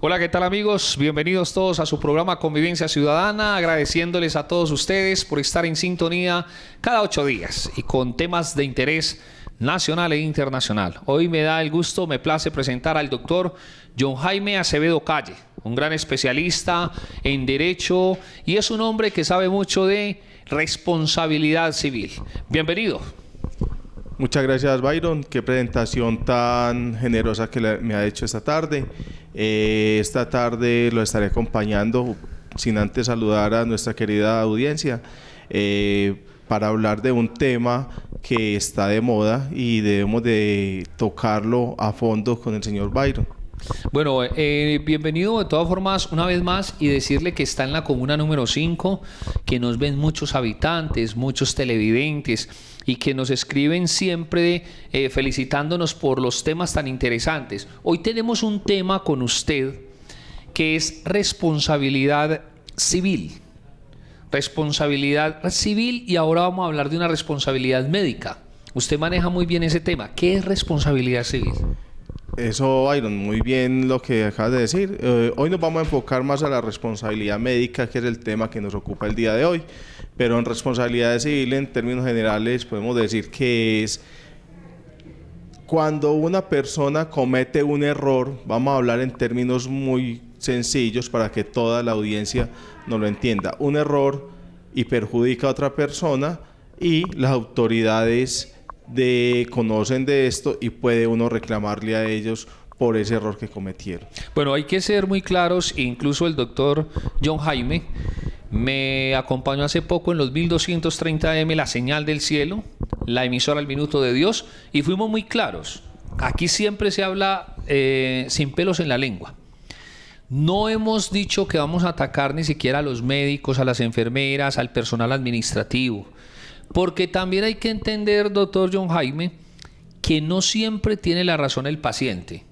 Hola, ¿qué tal amigos? Bienvenidos todos a su programa Convivencia Ciudadana, agradeciéndoles a todos ustedes por estar en sintonía cada 8 días y con temas de interés nacional e internacional. Hoy me da el gusto, me place presentar al doctor John Jaime Acevedo Calle, un gran especialista en Derecho y es un hombre que sabe mucho de responsabilidad civil. Bienvenido. Muchas gracias, Byron. Qué presentación tan generosa que me ha hecho esta tarde. Esta tarde lo estaré acompañando, sin antes saludar a nuestra querida audiencia, para hablar de un tema que está de moda y debemos de tocarlo a fondo con el señor Byron. Bueno, bienvenido de todas formas una vez más y decirle que está en la comuna número 5, que nos ven muchos habitantes, muchos televidentes y que nos escriben siempre felicitándonos por los temas tan interesantes. Hoy tenemos un tema con usted que es responsabilidad civil. Responsabilidad civil y ahora vamos a hablar de una responsabilidad médica. Usted maneja muy bien ese tema. ¿Qué es responsabilidad civil? Eso, Byron, muy bien lo que acabas de decir. Hoy nos vamos a enfocar más a la responsabilidad médica, que es el tema que nos ocupa el día de hoy. Pero en responsabilidad civil, en términos generales, podemos decir que es cuando una persona comete un error. Vamos a hablar en términos muy sencillos para que toda la audiencia nos lo entienda. Un error y perjudica a otra persona y las autoridades conocen de esto y puede uno reclamarle a ellos por ese error que cometieron. Bueno, hay que ser muy claros, incluso el doctor John Jaime me acompañó hace poco en los 1230M, la señal del cielo, la emisora El Minuto de Dios, y fuimos muy claros. Aquí siempre se habla sin pelos en la lengua. No hemos dicho que vamos a atacar ni siquiera a los médicos, a las enfermeras, al personal administrativo. Porque también hay que entender, doctor John Jaime, que no siempre tiene la razón el paciente.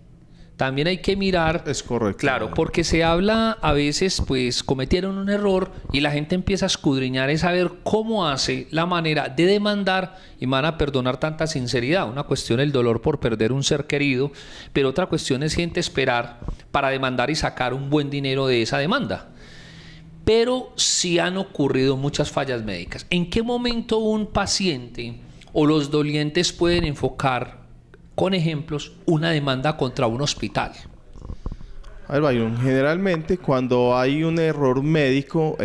También hay que mirar... Es correcto. Claro, porque se habla a veces, pues, cometieron un error y la gente empieza a escudriñar y saber cómo hace la manera de demandar y van a perdonar tanta sinceridad. Una cuestión es el dolor por perder un ser querido, pero otra cuestión es gente esperar para demandar y sacar un buen dinero de esa demanda. Pero sí han ocurrido muchas fallas médicas. ¿En qué momento un paciente o los dolientes pueden enfocar, con ejemplos, una demanda contra un hospital? A ver, Byron, generalmente cuando hay un error médico,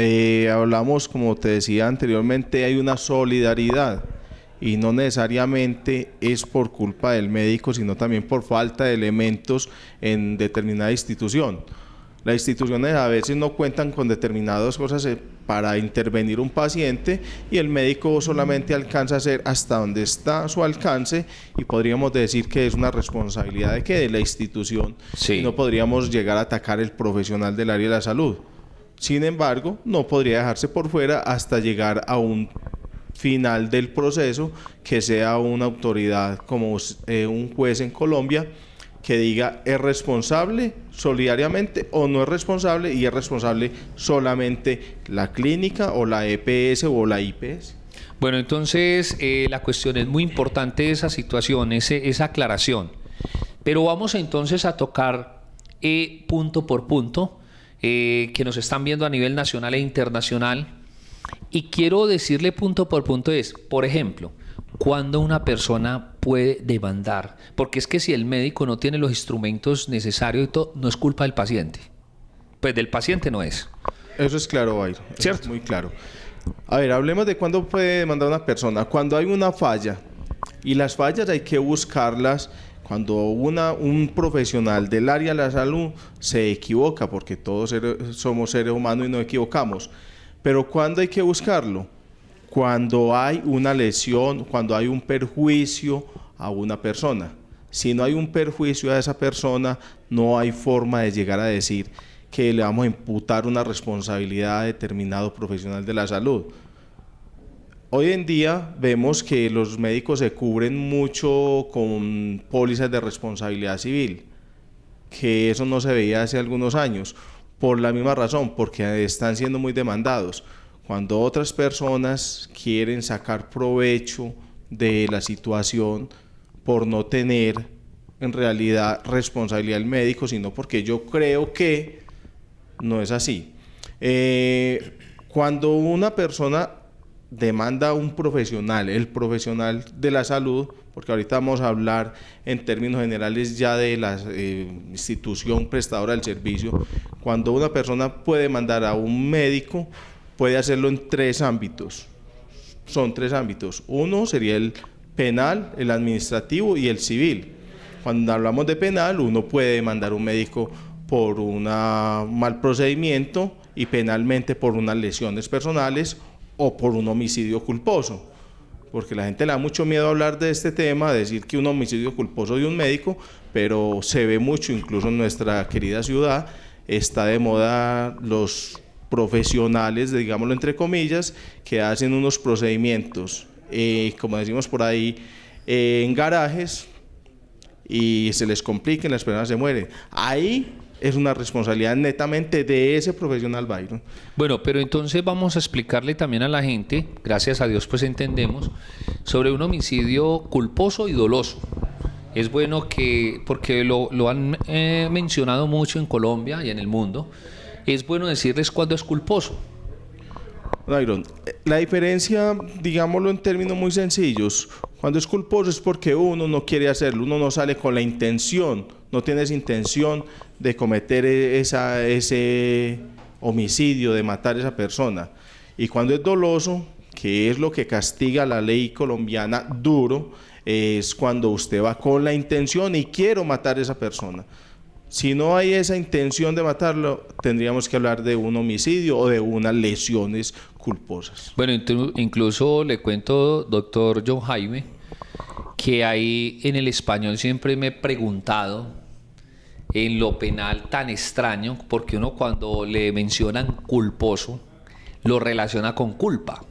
hablamos, como te decía anteriormente, hay una solidaridad y no necesariamente es por culpa del médico, sino también por falta de elementos en determinada institución. Las instituciones a veces no cuentan con determinadas cosas para intervenir un paciente y el médico solamente alcanza a hacer hasta donde está a su alcance y podríamos decir que es una responsabilidad de la institución. Sí. Y no podríamos llegar a atacar el profesional del área de la salud. Sin embargo, no podría dejarse por fuera hasta llegar a un final del proceso que sea una autoridad como un juez en Colombia que diga es responsable solidariamente o no es responsable y es responsable solamente la clínica o la EPS o la IPS. Bueno, entonces la cuestión es muy importante esa situación, esa aclaración. Pero vamos entonces a tocar punto por punto que nos están viendo a nivel nacional e internacional. Y quiero decirle punto por punto es, por ejemplo, ¿cuándo una persona puede demandar? Porque es que si el médico no tiene los instrumentos necesarios y todo, no es culpa del paciente. Pues del paciente no es. Eso es claro, Byron. ¿Cierto? Es muy claro. A ver, hablemos de cuándo puede demandar una persona. Cuando hay una falla, y las fallas hay que buscarlas cuando un profesional del área de la salud se equivoca, porque todos somos seres humanos y nos equivocamos. Pero ¿cuándo hay que buscarlo? Cuando hay una lesión, cuando hay un perjuicio a una persona. Si no hay un perjuicio a esa persona, no hay forma de llegar a decir que le vamos a imputar una responsabilidad a determinado profesional de la salud. Hoy en día vemos que los médicos se cubren mucho con pólizas de responsabilidad civil, que eso no se veía hace algunos años, por la misma razón, porque están siendo muy demandados. Cuando otras personas quieren sacar provecho de la situación por no tener en realidad responsabilidad del médico, sino porque yo creo que no es así. Cuando una persona demanda a un profesional, el profesional de la salud, porque ahorita vamos a hablar en términos generales ya de la institución prestadora del servicio, cuando una persona puede mandar a un médico, puede hacerlo en 3 ámbitos. Son 3 ámbitos. Uno sería el penal, el administrativo y el civil. Cuando hablamos de penal, uno puede mandar a un médico por un mal procedimiento y penalmente por unas lesiones personales o por un homicidio culposo, porque la gente le da mucho miedo a hablar de este tema, decir que un homicidio culposo de un médico, pero se ve mucho, incluso en nuestra querida ciudad, está de moda los profesionales, digámoslo entre comillas, que hacen unos procedimientos, como decimos por ahí, en garajes, y se les complica y las personas se mueren. Ahí es una responsabilidad netamente de ese profesional, Byron. Bueno, pero entonces vamos a explicarle también a la gente, gracias a Dios pues entendemos, sobre un homicidio culposo y doloso. Es bueno que, porque lo han mencionado mucho en Colombia y en el mundo, es bueno decirles cuándo es culposo. Byron, la diferencia, digámoslo en términos muy sencillos, cuando es culposo es porque uno no quiere hacerlo, uno no sale con la intención, no tiene esa intención de cometer ese homicidio, de matar a esa persona. Y cuando es doloso, que es lo que castiga la ley colombiana duro, es cuando usted va con la intención y quiero matar a esa persona. Si no hay esa intención de matarlo, tendríamos que hablar de un homicidio o de unas lesiones culposas. Bueno, incluso le cuento, doctor John Jaime, que ahí en el español siempre me he preguntado en lo penal tan extraño, porque uno cuando le mencionan culposo lo relaciona con culpa,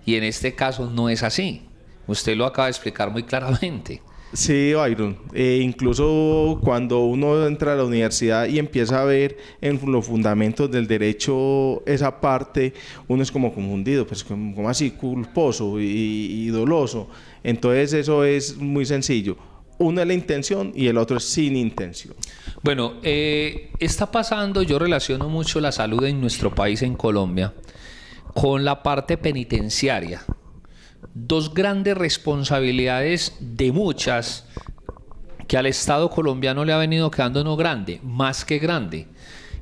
y en este caso no es así. Usted lo acaba de explicar muy claramente. Sí, Byron. Incluso cuando uno entra a la universidad y empieza a ver en los fundamentos del derecho esa parte, uno es como confundido, pues como así, culposo y doloso. Entonces eso es muy sencillo. Uno es la intención y el otro es sin intención. Bueno, está pasando, yo relaciono mucho la salud en nuestro país, en Colombia, con la parte penitenciaria. 2 grandes responsabilidades de muchas que al Estado colombiano le ha venido quedando no grande, más que grande,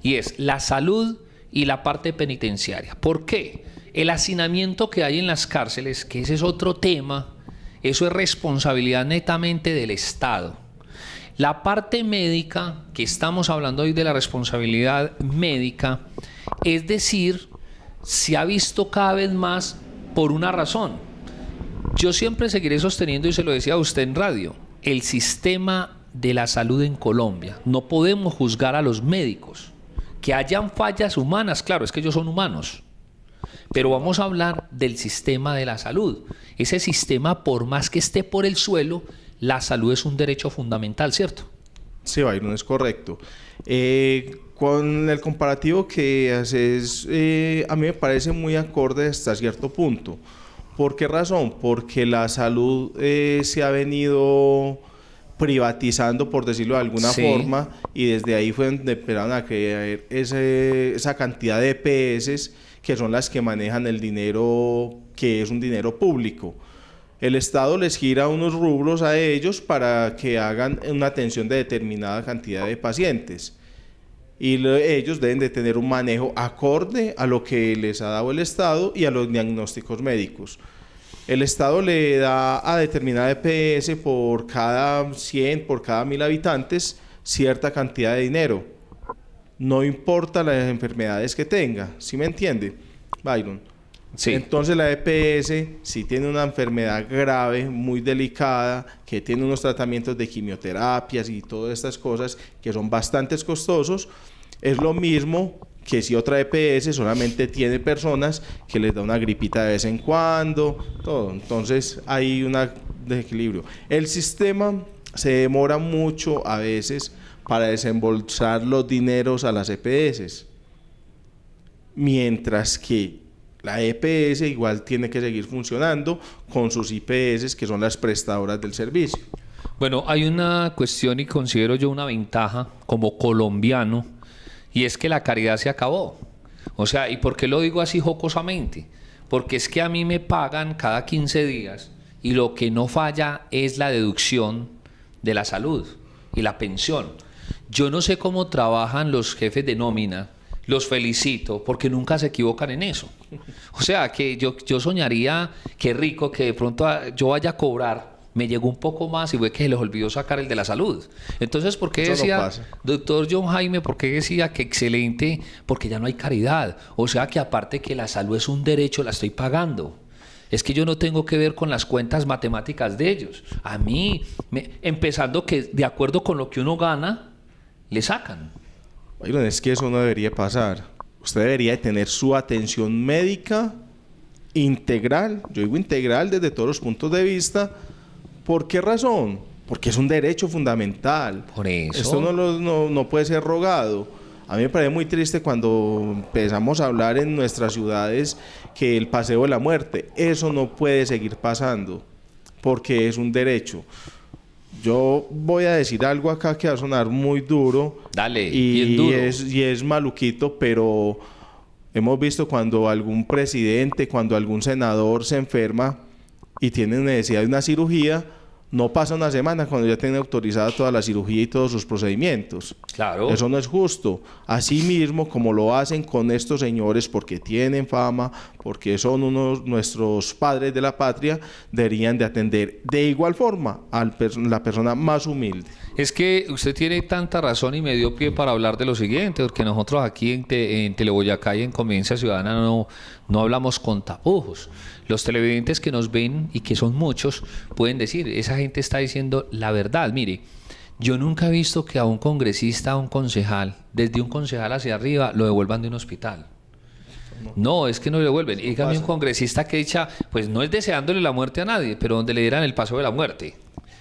y es la salud y la parte penitenciaria. ¿Por qué? El hacinamiento que hay en las cárceles, que ese es otro tema, eso es responsabilidad netamente del Estado. La parte médica, que estamos hablando hoy de la responsabilidad médica, es decir, se ha visto cada vez más por una razón. Yo siempre seguiré sosteniendo, y se lo decía a usted en radio, el sistema de la salud en Colombia. No podemos juzgar a los médicos. Que hayan fallas humanas, claro, es que ellos son humanos. Pero vamos a hablar del sistema de la salud. Ese sistema, por más que esté por el suelo, la salud es un derecho fundamental, ¿cierto? Sí, Byron, es correcto. Con el comparativo que haces, a mí me parece muy acorde hasta cierto punto. ¿Por qué razón? Porque la salud se ha venido privatizando, por decirlo de alguna forma, y desde ahí fue donde empezaron a crear esa cantidad de EPS que son las que manejan el dinero, que es un dinero público. El Estado les gira unos rubros a ellos para que hagan una atención de determinada cantidad de pacientes. Y ellos deben de tener un manejo acorde a lo que les ha dado el Estado y a los diagnósticos médicos. El Estado le da a determinada EPS por cada 100, por cada 1000 habitantes, cierta cantidad de dinero. No importa las enfermedades que tenga, ¿sí me entiende, Byron? Sí. Entonces la EPS, si tiene una enfermedad grave, muy delicada, que tiene unos tratamientos de quimioterapias y todas estas cosas que son bastante costosos, es lo mismo que si otra EPS solamente tiene personas que les da una gripita de vez en cuando, todo. Entonces hay un desequilibrio. El sistema se demora mucho a veces para desembolsar los dineros a las EPS, mientras que la EPS igual tiene que seguir funcionando con sus IPS, que son las prestadoras del servicio. Bueno, hay una cuestión y considero yo una ventaja como colombiano y es que la caridad se acabó. O sea, ¿y por qué lo digo así jocosamente? Porque es que a mí me pagan cada 15 días y lo que no falla es la deducción de la salud y la pensión. Yo no sé cómo trabajan los jefes de nómina, los felicito porque nunca se equivocan en eso. O sea, que yo soñaría, qué rico que de pronto yo vaya a cobrar, me llegó un poco más y fue que se les olvidó sacar el de la salud. Entonces, ¿por qué Eso no decía, pasa. doctor John Jaime, por qué decía que excelente? Porque ya no hay caridad. O sea, que aparte que la salud es un derecho, la estoy pagando. Es que yo no tengo que ver con las cuentas matemáticas de ellos. A mí, empezando que de acuerdo con lo que uno gana, le sacan. Oigan, es que eso no debería pasar. Usted debería de tener su atención médica integral. Yo digo integral desde todos los puntos de vista. ¿Por qué razón? Porque es un derecho fundamental. Por eso. Esto no puede ser rogado. A mí me parece muy triste cuando empezamos a hablar en nuestras ciudades que el paseo de la muerte, eso no puede seguir pasando, porque es un derecho. Yo voy a decir algo acá que va a sonar muy duro. Dale, bien duro. Y es maluquito, pero hemos visto cuando algún presidente, cuando algún senador se enferma y tiene necesidad de una cirugía, no pasa una semana cuando ya tiene autorizada toda la cirugía y todos sus procedimientos. Claro. Eso no es justo. Asimismo, como lo hacen con estos señores porque tienen fama, porque son nuestros padres de la patria, deberían de atender de igual forma a la persona más humilde. Es que usted tiene tanta razón y me dio pie para hablar de lo siguiente, porque nosotros aquí en Teleboyacá y en Convivencia Ciudadana no hablamos con tapujos. Los televidentes que nos ven, y que son muchos, pueden decir, esa gente está diciendo la verdad. Mire, yo nunca he visto que a un congresista, a un concejal, desde un concejal hacia arriba, lo devuelvan de un hospital. No, es que no lo devuelven. Y dígame un congresista que echa, pues no es deseándole la muerte a nadie, pero donde le dieran el paso de la muerte.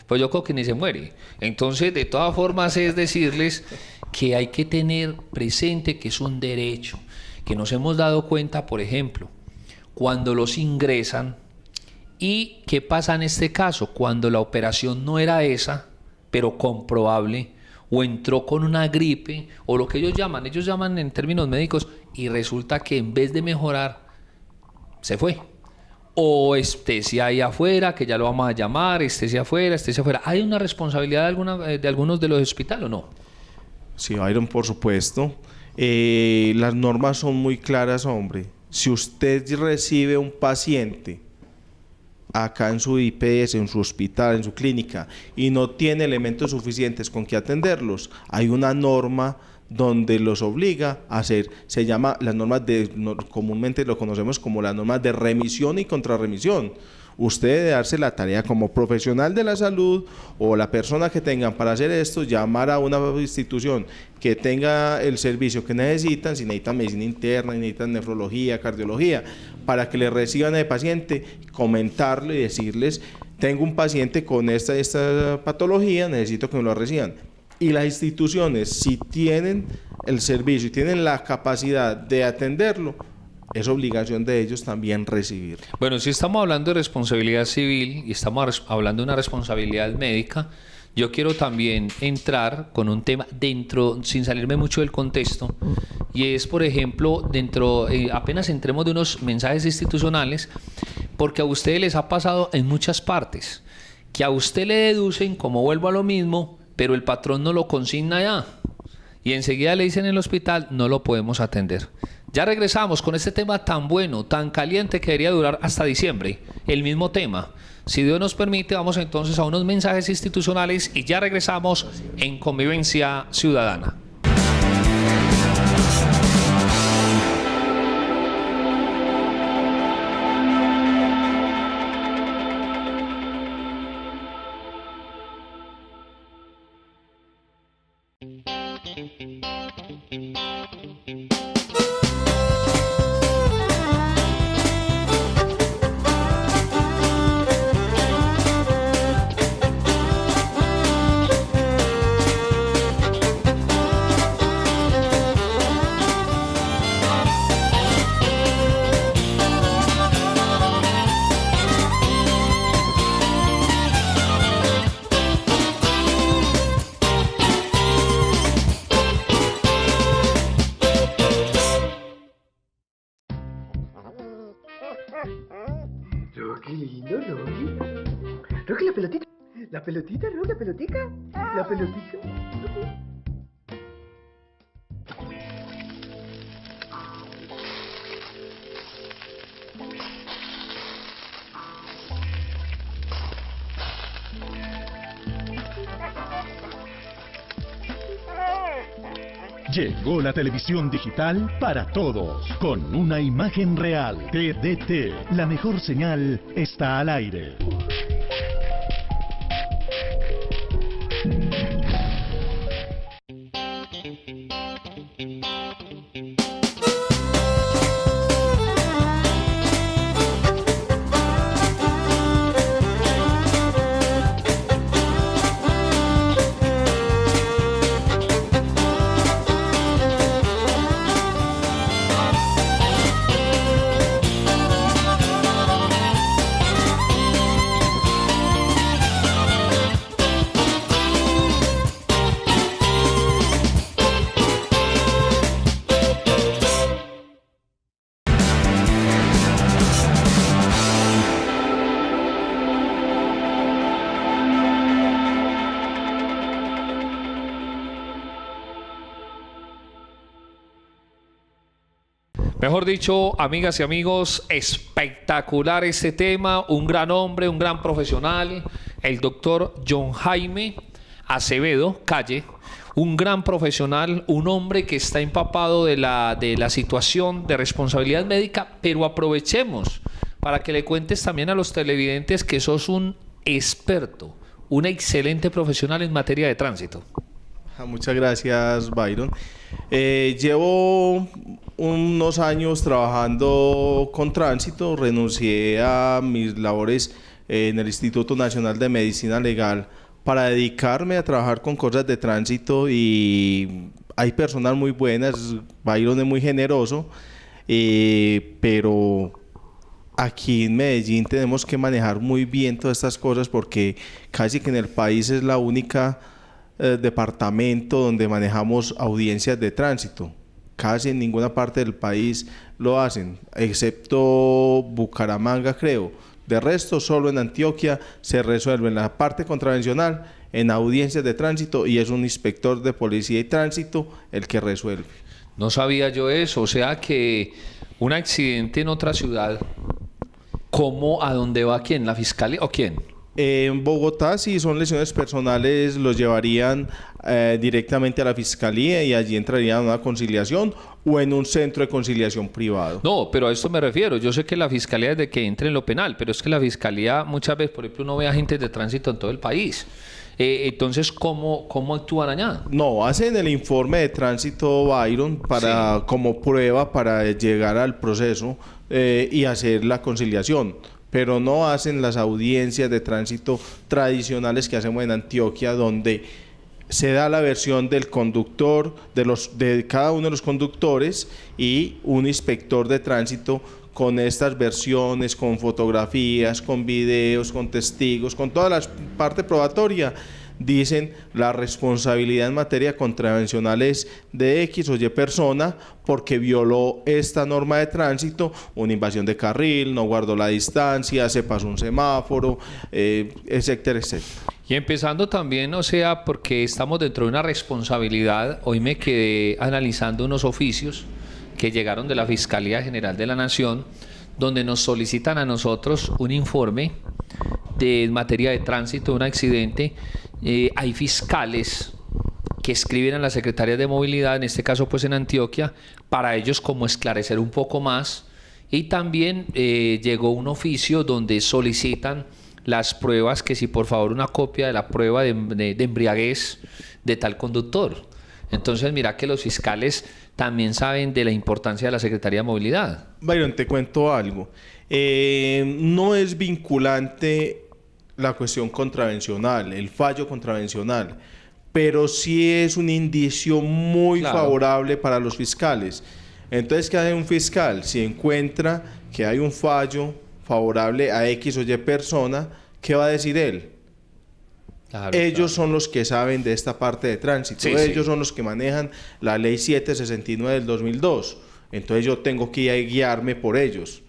Pues yo creo que ni se muere. Entonces, de todas formas, es decirles que hay que tener presente que es un derecho, que nos hemos dado cuenta, por ejemplo, cuando los ingresan. ¿Y qué pasa en este caso? Cuando la operación no era esa, pero comprobable, o entró con una gripe, o lo que ellos llaman en términos médicos, y resulta que en vez de mejorar, se fue. O estésia ahí afuera, que ya lo vamos a llamar, estésia afuera. ¿Hay una responsabilidad de algunos de los hospitales o no? Sí, Byron, por supuesto. Las normas son muy claras, hombre. Si usted recibe un paciente acá en su IPS, en su hospital, en su clínica, y no tiene elementos suficientes con que atenderlos, hay una norma donde los obliga a hacer, se llama las normas comúnmente lo conocemos como las normas de remisión y contrarremisión. Usted debe darse la tarea como profesional de la salud o la persona que tengan para hacer esto, llamar a una institución que tenga el servicio que necesitan, si necesitan medicina interna, si necesitan nefrología, cardiología, para que le reciban al paciente, comentarle y decirles, tengo un paciente con esta patología, necesito que me lo reciban. Y las instituciones, si tienen el servicio y tienen la capacidad de atenderlo, es obligación de ellos también recibir. Bueno, si estamos hablando de responsabilidad civil y estamos hablando de una responsabilidad médica, yo quiero también entrar con un tema dentro, sin salirme mucho del contexto, y es, por ejemplo, apenas entremos de unos mensajes institucionales, porque a ustedes les ha pasado en muchas partes, que a usted le deducen, como vuelvo a lo mismo, pero el patrón no lo consigna ya. Y enseguida le dicen en el hospital, no lo podemos atender. Ya regresamos con este tema tan bueno, tan caliente que debería durar hasta diciembre. El mismo tema. Si Dios nos permite, vamos entonces a unos mensajes institucionales y ya regresamos en Convivencia Ciudadana. Rocky, lindo, Rocky. Rocky, la pelotita. La pelotita, Rocky, la pelotica. La pelotita. Llegó la televisión digital para todos, con una imagen real. TDT, la mejor señal está al aire. Mejor dicho, amigas y amigos, espectacular este tema, un gran hombre, un gran profesional, el doctor John Jaime Acevedo Calle, un gran profesional, un hombre que está empapado de la situación de responsabilidad médica, pero aprovechemos para que le cuentes también a los televidentes que sos un experto, un excelente profesional en materia de tránsito. Muchas gracias, Byron. Llevo unos años trabajando con tránsito, renuncié a mis labores en el Instituto Nacional de Medicina Legal para dedicarme a trabajar con cosas de tránsito, y hay personas muy buenas, Byron es muy generoso, pero aquí en Medellín tenemos que manejar muy bien todas estas cosas, porque casi que en el país es la única departamento donde manejamos audiencias de tránsito. Casi en ninguna parte del país lo hacen, excepto Bucaramanga, creo. De resto, solo en Antioquia se resuelve la parte contravencional en audiencias de tránsito, y es un inspector de policía y tránsito el que resuelve. No sabía yo eso, o sea que un accidente en otra ciudad, ¿cómo, a dónde va quién? ¿La fiscalía o quién? En Bogotá, si son lesiones personales, los llevarían directamente a la fiscalía, y allí entrarían a una conciliación o en un centro de conciliación privado. No, pero a esto me refiero. Yo sé que la fiscalía es de que entre en lo penal, pero es que la fiscalía muchas veces, por ejemplo, uno ve agentes de tránsito en todo el país. Entonces, ¿cómo actúan allá? No, hacen el informe de tránsito, Byron, para, sí, como prueba para llegar al proceso y hacer la conciliación. Pero no hacen las audiencias de tránsito tradicionales que hacemos en Antioquia, donde se da la versión del conductor, de cada uno de los conductores, y un inspector de tránsito con estas versiones, con fotografías, con videos, con testigos, con toda la parte probatoria. Dicen la responsabilidad en materia contravencional es de X o Y persona porque violó esta norma de tránsito, una invasión de carril, no guardó la distancia, se pasó un semáforo, etcétera, etcétera. Y empezando también, o sea, porque estamos dentro de una responsabilidad, hoy me quedé analizando unos oficios que llegaron de la Fiscalía General de la Nación, donde nos solicitan a nosotros un informe de materia de tránsito, un accidente. Hay fiscales que escriben a las secretarias de movilidad, en este caso pues en Antioquia, para ellos como esclarecer un poco más, y también llegó un oficio donde solicitan las pruebas, que si por favor una copia de la prueba de embriaguez de tal conductor. Entonces mira que los fiscales también saben de la importancia de la Secretaría de Movilidad. Byron, te cuento algo. No es vinculante la cuestión contravencional, el fallo contravencional, pero sí es un indicio muy favorable para los fiscales. Entonces, ¿qué hace un fiscal? Si encuentra que hay un fallo favorable a X o Y persona, ¿qué va a decir él? Ellos son los que saben de esta parte de tránsito, ellos son los que manejan la ley 769 del 2002, entonces yo tengo que guiarme por ellos.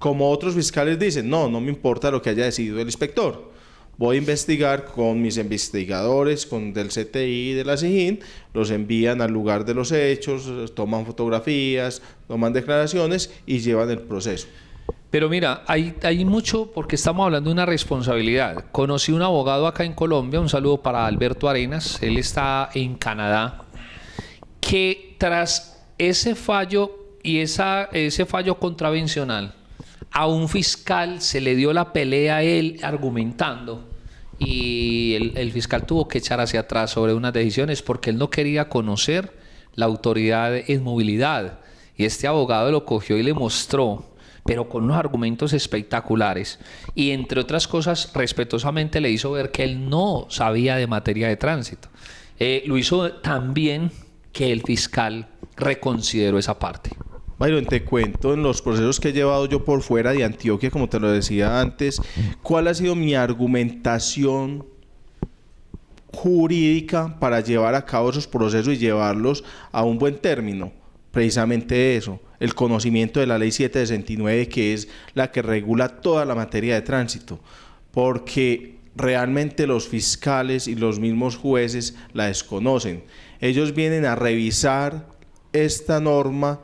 Como otros fiscales dicen, no me importa lo que haya decidido el inspector. Voy a investigar con mis investigadores, con del CTI, de la SIJIN, los envían al lugar de los hechos, toman fotografías, toman declaraciones y llevan el proceso. Pero mira, hay mucho, porque estamos hablando de una responsabilidad. Conocí un abogado acá en Colombia, un saludo para Alberto Arenas, él está en Canadá, que tras ese fallo y ese fallo contravencional, a un fiscal se le dio la pelea a él argumentando y el fiscal tuvo que echar hacia atrás sobre unas decisiones porque él no quería conocer la autoridad en movilidad. Y este abogado lo cogió y le mostró, pero con unos argumentos espectaculares. Y entre otras cosas, respetuosamente le hizo ver que él no sabía de materia de tránsito. Lo hizo también que el fiscal reconsideró esa parte. Byron, te cuento en los procesos que he llevado yo por fuera de Antioquia, como te lo decía antes, cuál ha sido mi argumentación jurídica para llevar a cabo esos procesos y llevarlos a un buen término. Precisamente eso, el conocimiento de la ley 769, que es la que regula toda la materia de tránsito, porque realmente los fiscales y los mismos jueces la desconocen. Ellos vienen a revisar esta norma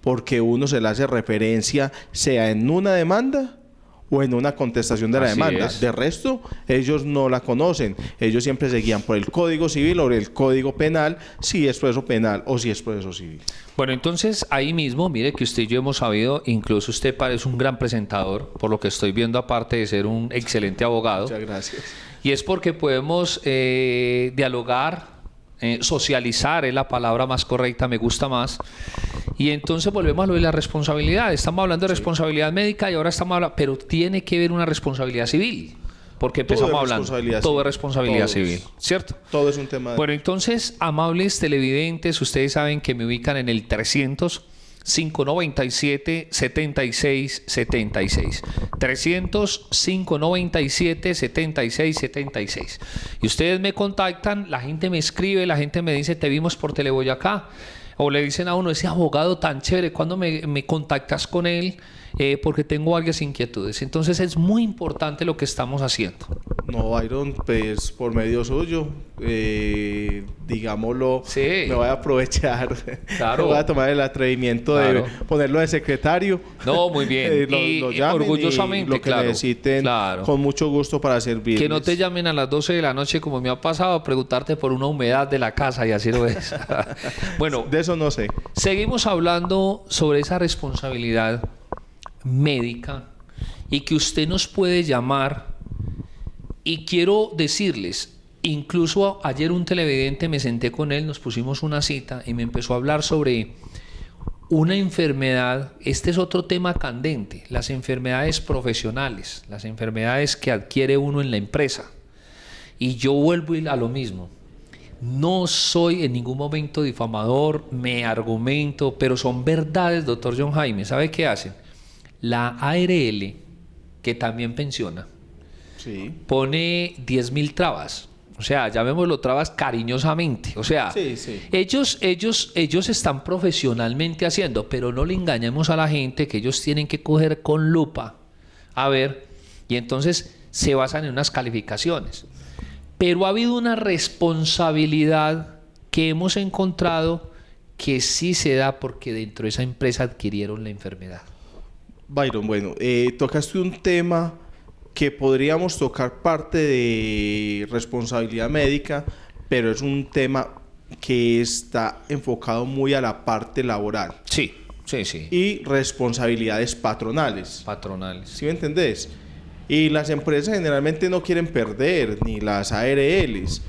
porque uno se le hace referencia, sea en una demanda o en una contestación de la Así demanda. es. De resto, ellos no la conocen. Ellos siempre se guían por el Código Civil o el Código Penal, si es proceso penal o si es proceso civil. Bueno, entonces ahí mismo, mire que usted y yo hemos sabido, incluso usted parece un gran presentador, por lo que estoy viendo, aparte de ser un excelente abogado. Muchas gracias. Y es porque podemos dialogar, socializar es la palabra más correcta, me gusta más. Y entonces volvemos a lo de la responsabilidad. Estamos hablando de responsabilidad médica y ahora estamos hablando, pero tiene que haber una responsabilidad civil. Porque empezamos hablando, todo es responsabilidad civil, ¿cierto? Todo es un tema de... Bueno, entonces, amables televidentes, ustedes saben que me ubican en el 300-597-7676. 300-597-7676. Y ustedes me contactan, la gente me escribe, la gente me dice, te vimos por Teleboyacá. O le dicen a uno, ese abogado tan chévere, ¿cuándo me contactas con él? Porque tengo varias inquietudes. Entonces es muy importante lo que estamos haciendo. No, Byron, pues por medio suyo, digámoslo, Sí. me voy a aprovechar. Claro. Voy a tomar el atrevimiento de Claro. ponerlo de secretario. No, muy bien. Lo Y llamen orgullosamente, y lo que claro. necesiten, Claro. con mucho gusto para servirles. Que no te llamen a las 12 de la noche como me ha pasado a preguntarte por una humedad de la casa y así lo ves. Bueno, De eso no sé. seguimos hablando sobre esa responsabilidad médica y que usted nos puede llamar. Y quiero decirles, incluso ayer un televidente, me senté con él, nos pusimos una cita y me empezó a hablar sobre una enfermedad. Este es otro tema candente, las enfermedades profesionales, las enfermedades que adquiere uno en la empresa. Y yo vuelvo a lo mismo. No soy en ningún momento difamador, me argumento, pero son verdades, doctor John Jaime. ¿Sabe qué hacen? La ARL, que también pensiona, Sí. pone 10.000 trabas. O sea, llamémoslo trabas cariñosamente. O sea, Sí, sí. ellos están profesionalmente haciendo, pero no le engañemos a la gente que ellos tienen que coger con lupa. A ver, y entonces se basan en unas calificaciones. Pero ha habido una responsabilidad que hemos encontrado que sí se da porque dentro de esa empresa adquirieron la enfermedad. Byron, bueno, tocaste un tema que podríamos tocar parte de responsabilidad médica, pero es un tema que está enfocado muy a la parte laboral Sí, sí, sí. y responsabilidades patronales. Patronales. ¿Sí me entendés? Y las empresas generalmente no quieren perder, ni las ARLs,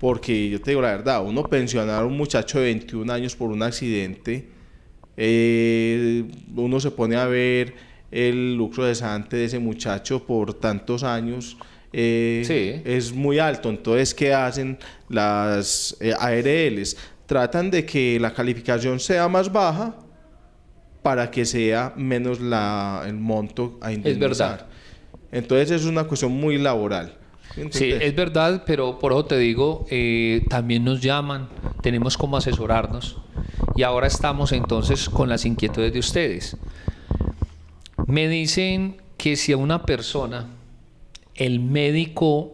porque yo te digo la verdad, uno pensionar a un muchacho de 21 años por un accidente, uno se pone a ver el lucro cesante de ese muchacho por tantos años, Sí. es muy alto. Entonces, ¿qué hacen las ARLs? Tratan de que la calificación sea más baja para que sea menos el monto a indemnizar. Es verdad. Entonces es una cuestión muy laboral. Sí, ¿Entendés? es verdad, pero por eso te digo, también nos llaman, tenemos cómo asesorarnos y ahora estamos entonces con las inquietudes de ustedes. Me dicen que si a una persona el médico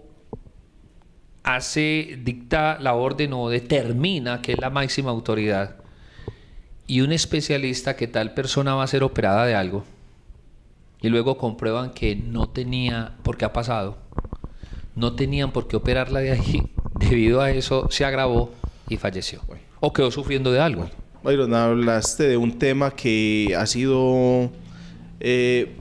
dicta la orden o determina que es la máxima autoridad y un especialista que tal persona va a ser operada de algo y luego comprueban que no tenía, porque ha pasado, no tenían por qué operarla de ahí, debido a eso se agravó y falleció o quedó sufriendo de algo. Byron, hablaste de un tema que ha sido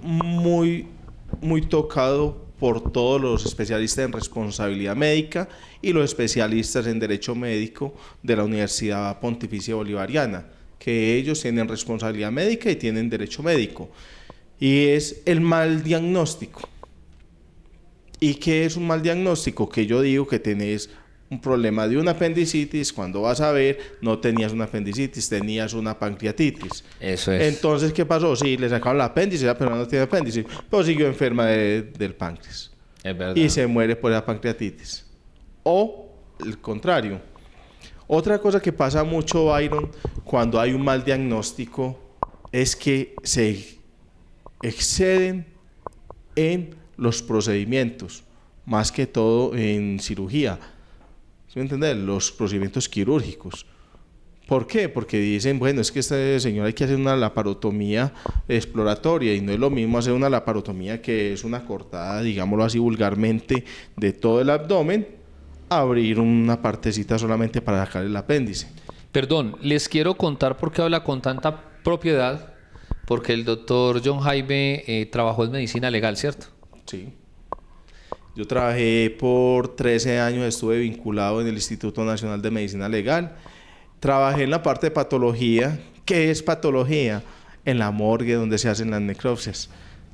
muy tocado por todos los especialistas en responsabilidad médica y los especialistas en derecho médico de la Universidad Pontificia Bolivariana, que ellos tienen responsabilidad médica y tienen derecho médico, y es el mal diagnóstico. ¿Y qué es un mal diagnóstico? Que yo digo que tenés un problema de una apendicitis, cuando vas a ver, no tenías una apendicitis, tenías una pancreatitis. Eso es. Entonces, ¿qué pasó? Sí, le sacaron la apéndice, la persona no tiene apéndice, pero siguió enferma del páncreas. Es verdad. Y se muere por la pancreatitis. O el contrario. Otra cosa que pasa mucho, Byron, cuando hay un mal diagnóstico, es que se exceden en los procedimientos, más que todo en cirugía. ¿Sí me entiendes? Los procedimientos quirúrgicos. ¿Por qué? Porque dicen, bueno, es que este señor hay que hacer una laparotomía exploratoria y no es lo mismo hacer una laparotomía que es una cortada, digámoslo así vulgarmente, de todo el abdomen, abrir una partecita solamente para sacar el apéndice. Perdón, les quiero contar por qué habla con tanta propiedad, porque el doctor John Jaime trabajó en medicina legal, ¿cierto? Sí. Yo trabajé por 13 años, estuve vinculado en el Instituto Nacional de Medicina Legal. Trabajé en la parte de patología. ¿Qué es patología? En la morgue donde se hacen las necropsias.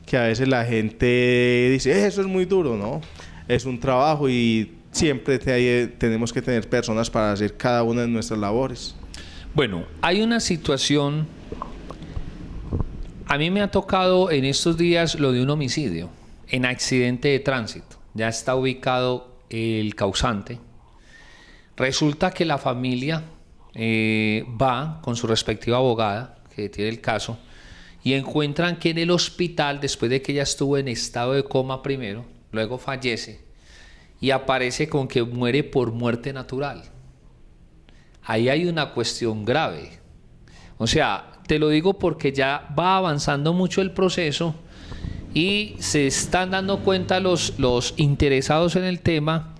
Que a veces la gente dice, eso es muy duro, ¿no? Es un trabajo y siempre tenemos que tener personas para hacer cada una de nuestras labores. Bueno, hay una situación. A mí me ha tocado en estos días lo de un homicidio en accidente de tránsito. Ya está ubicado el causante. Resulta que la familia va con su respectiva abogada, que tiene el caso, y encuentran que en el hospital, después de que ella estuvo en estado de coma primero, luego fallece, y aparece con que muere por muerte natural. Ahí hay una cuestión grave. O sea, te lo digo porque ya va avanzando mucho el proceso y se están dando cuenta los interesados en el tema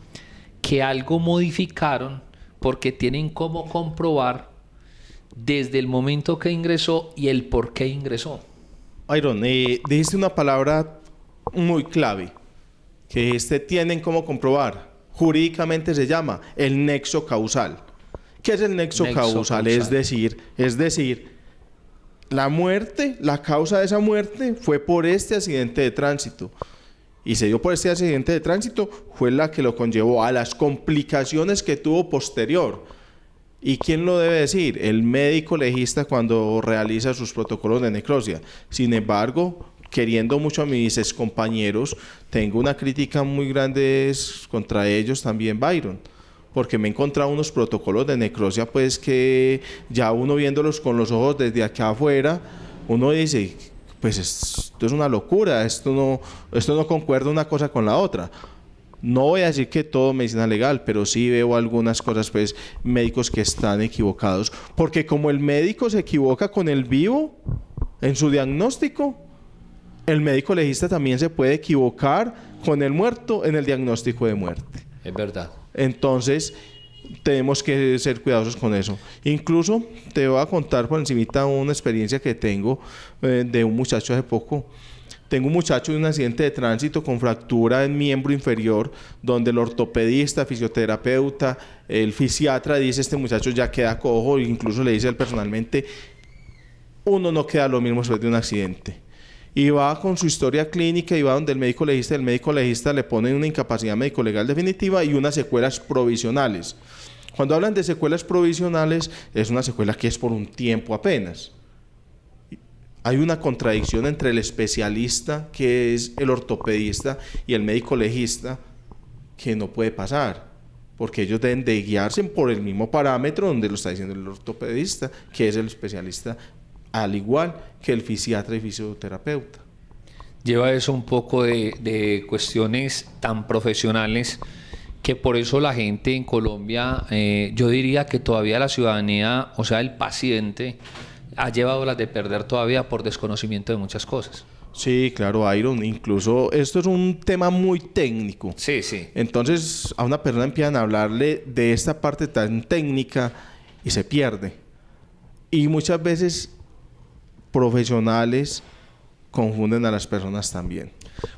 que algo modificaron porque tienen cómo comprobar desde el momento que ingresó y el por qué ingresó. Byron, dijiste una palabra muy clave, que tienen cómo comprobar. Jurídicamente se llama el nexo causal. ¿Qué es el nexo causal? Es decir, la muerte, la causa de esa muerte fue por este accidente de tránsito. Y se dio por este accidente de tránsito, fue la que lo conllevó a las complicaciones que tuvo posterior. ¿Y quién lo debe decir? El médico legista cuando realiza sus protocolos de necropsia. Sin embargo, queriendo mucho a mis excompañeros, tengo una crítica muy grande contra ellos también, Byron. Porque me he encontrado unos protocolos de necropsia, pues que ya uno viéndolos con los ojos desde acá afuera, uno dice, pues esto es una locura, esto no concuerda una cosa con la otra. No voy a decir que todo medicina legal, pero sí veo algunas cosas, pues, médicos que están equivocados. Porque como el médico se equivoca con el vivo en su diagnóstico, el médico legista también se puede equivocar con el muerto en el diagnóstico de muerte. Es verdad. Entonces, tenemos que ser cuidadosos con eso. Incluso, te voy a contar por encimita una experiencia que tengo de un muchacho hace poco. Tengo un muchacho de un accidente de tránsito con fractura en miembro inferior, donde el ortopedista, fisioterapeuta, el fisiatra dice, este muchacho ya queda cojo, incluso le dice él personalmente, uno no queda lo mismo después de un accidente. Y va con su historia clínica y va donde el médico legista le pone una incapacidad médico-legal definitiva y unas secuelas provisionales. Cuando hablan de secuelas provisionales, es una secuela que es por un tiempo apenas. Hay una contradicción entre el especialista, que es el ortopedista, y el médico legista, que no puede pasar, porque ellos deben de guiarse por el mismo parámetro donde lo está diciendo el ortopedista, que es el especialista, al igual que el fisiatra y fisioterapeuta. lleva eso un poco de cuestiones tan profesionales que por eso la gente en Colombia, yo diría que todavía la ciudadanía, o sea, el paciente, ha llevado las de perder todavía por desconocimiento de muchas cosas. Sí, claro, Iron. Incluso esto es un tema muy técnico. Sí, sí. Entonces a una persona empiezan a hablarle de esta parte tan técnica y se pierde. Y muchas veces profesionales confunden a las personas también.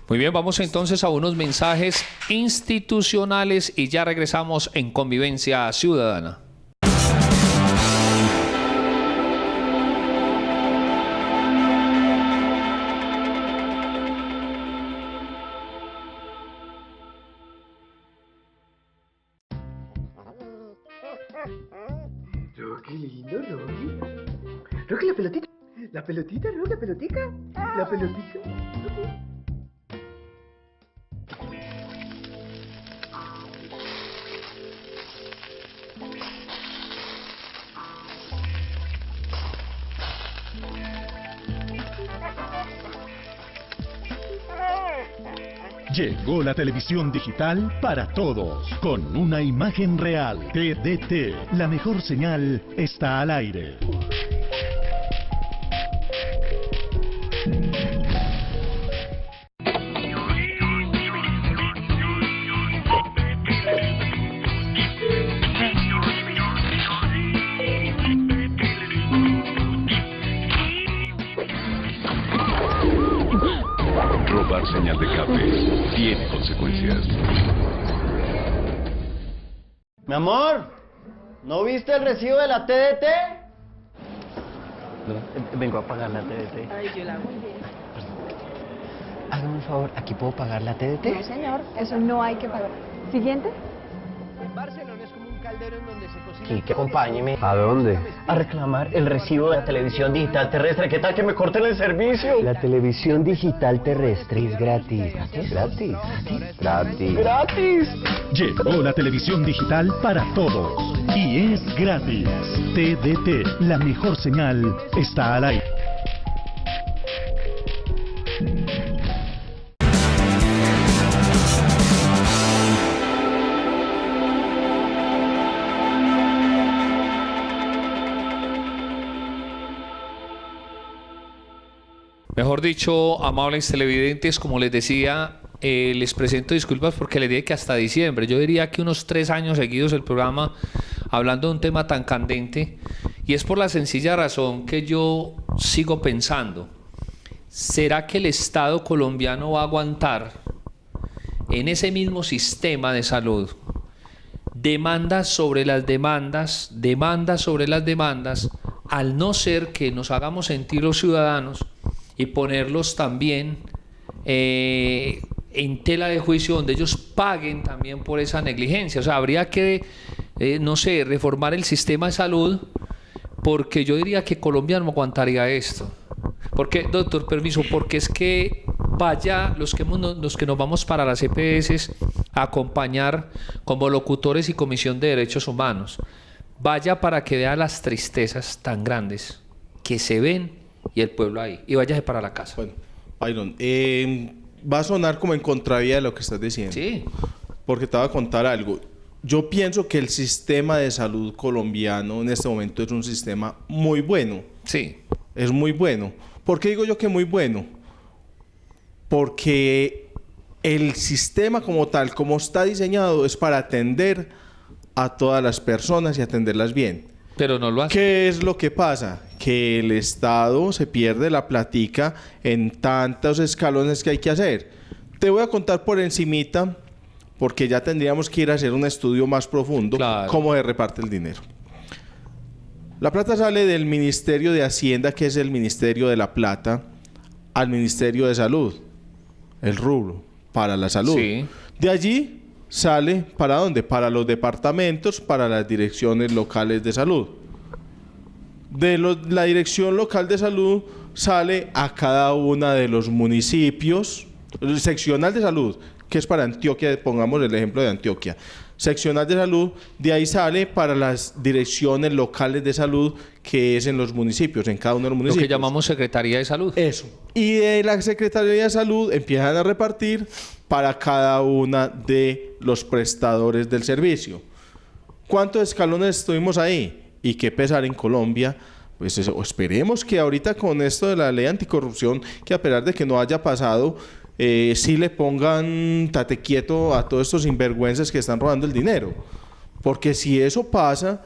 Muy bien, vamos entonces a unos mensajes institucionales y ya regresamos en Convivencia Ciudadana. Oh, qué lindo, Rocky. Rocky, la pelotita. La pelotita, Rocky, la pelotica. La pelotica. Llegó la televisión digital para todos, con una imagen real. TDT, la mejor señal está al aire. Robar señal de cable tiene consecuencias. Mi amor, ¿no viste el recibo de la TDT? Vengo a pagar la TDT. Ay, yo la hago. Hágame un favor, ¿aquí puedo pagar la TDT? No, señor, eso no hay que pagar. Siguiente. Barcelona es como un caldero en donde se cocina. Y que acompáñeme. ¿A dónde? A reclamar el recibo de la televisión digital terrestre. ¿Qué tal que me corten el servicio? La televisión digital terrestre es gratis. ¿Gratis? Gratis. ¡Gratis! Llegó la televisión digital para todos y es gratis. TDT, la mejor señal está al aire. Mejor dicho, amables televidentes, como les decía, les presento disculpas porque les dije que hasta diciembre, yo diría que unos 3 años seguidos el programa hablando de un tema tan candente, y es por la sencilla razón que yo sigo pensando, ¿será que el Estado colombiano va a aguantar en ese mismo sistema de salud demandas sobre las demandas, demandas sobre las demandas, al no ser que nos hagamos sentir los ciudadanos y ponerlos también en tela de juicio donde ellos paguen también por esa negligencia? O sea, habría que, no sé, reformar el sistema de salud, porque yo diría que Colombia no aguantaría esto. Porque, doctor, permiso, porque es que vaya los que nos vamos para las EPS a acompañar como locutores y Comisión de Derechos Humanos, vaya para que vea las tristezas tan grandes que se ven y el pueblo ahí, y váyase para la casa. Bueno, Byron, va a sonar como en contravía de lo que estás diciendo. Sí. Porque te voy a contar algo. Yo pienso que el sistema de salud colombiano en este momento es un sistema muy bueno. Sí. Es muy bueno. ¿Por qué digo yo que muy bueno? Porque el sistema como tal, como está diseñado, es para atender a todas las personas y atenderlas bien. Pero no lo hace. ¿Qué es lo que pasa? Que el Estado se pierde la platica en tantos escalones que hay que hacer. Te voy a contar por encimita, porque ya tendríamos que ir a hacer un estudio más profundo, Claro. cómo se reparte el dinero. La plata sale del Ministerio de Hacienda, que es el Ministerio de la Plata, al Ministerio de Salud, el rubro para la salud. Sí. De allí sale, ¿para dónde? Para los departamentos, para las direcciones locales de salud. La dirección local de salud sale a cada una de los municipios, el seccional de salud, que es para Antioquia, pongamos el ejemplo de Antioquia. seccional de salud, de ahí sale para las direcciones locales de salud, que es en los municipios, en cada uno de los Lo municipios. que llamamos Secretaría de Salud. Eso. Y de la Secretaría de Salud empiezan a repartir para cada una de los prestadores del servicio. ¿Cuántos escalones estuvimos ahí? Y qué pesar en Colombia. Pues eso, esperemos que ahorita con esto de la ley anticorrupción, que a pesar de que no haya pasado, sí le pongan tate quieto a todos estos sinvergüenzas que están robando el dinero. Porque si eso pasa,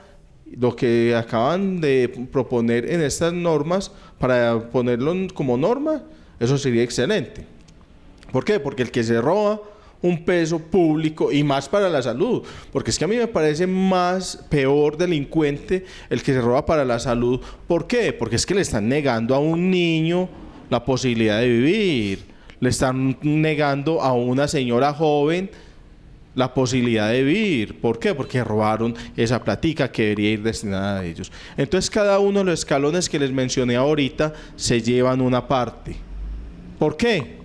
lo que acaban de proponer en estas normas, para ponerlo como norma, eso sería excelente. ¿Por qué? Porque el que se roba un peso público, y más para la salud, porque es que a mí me parece más peor delincuente el que se roba para la salud. ¿Por qué? Porque es que le están negando a un niño la posibilidad de vivir, le están negando a una señora joven la posibilidad de vivir. ¿Por qué? Porque robaron esa platica que debería ir destinada a ellos. Entonces cada uno de los escalones que les mencioné ahorita se llevan una parte. ¿Por qué?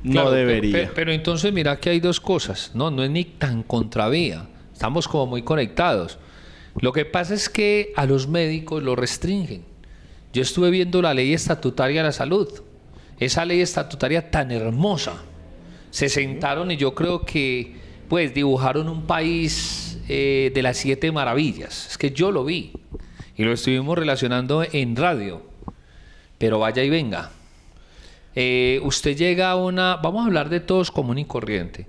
No Claro, debería. Pero entonces mira que hay dos cosas, no es ni tan contravía, estamos como muy conectados. Lo que pasa es que a los médicos lo restringen. Yo estuve viendo la ley estatutaria de la salud, esa ley estatutaria tan hermosa. Se sentaron y yo creo que pues dibujaron un país de las 7 maravillas. Es que yo lo vi y lo estuvimos relacionando en radio, pero vaya y venga. Usted llega a una... Vamos a hablar de todos común y corriente.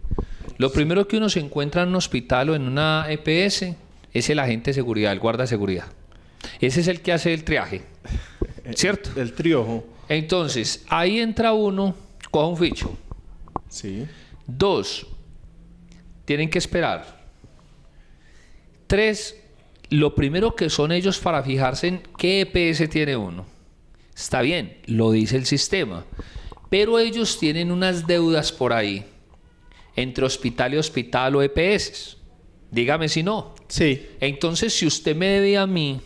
Lo primero que uno se encuentra en un hospital o en una EPS es el agente de seguridad, el guarda de seguridad. Ese es el que hace el triaje, ¿cierto? El triojo. Entonces, ahí entra uno, coja un ficho. Sí. 2, tienen que esperar. 3, lo primero que son ellos para fijarse en qué EPS tiene uno. Está bien, lo dice el sistema, pero ellos tienen unas deudas por ahí entre hospital y hospital o EPS. Dígame si no. Sí. Entonces, si usted me debe a mí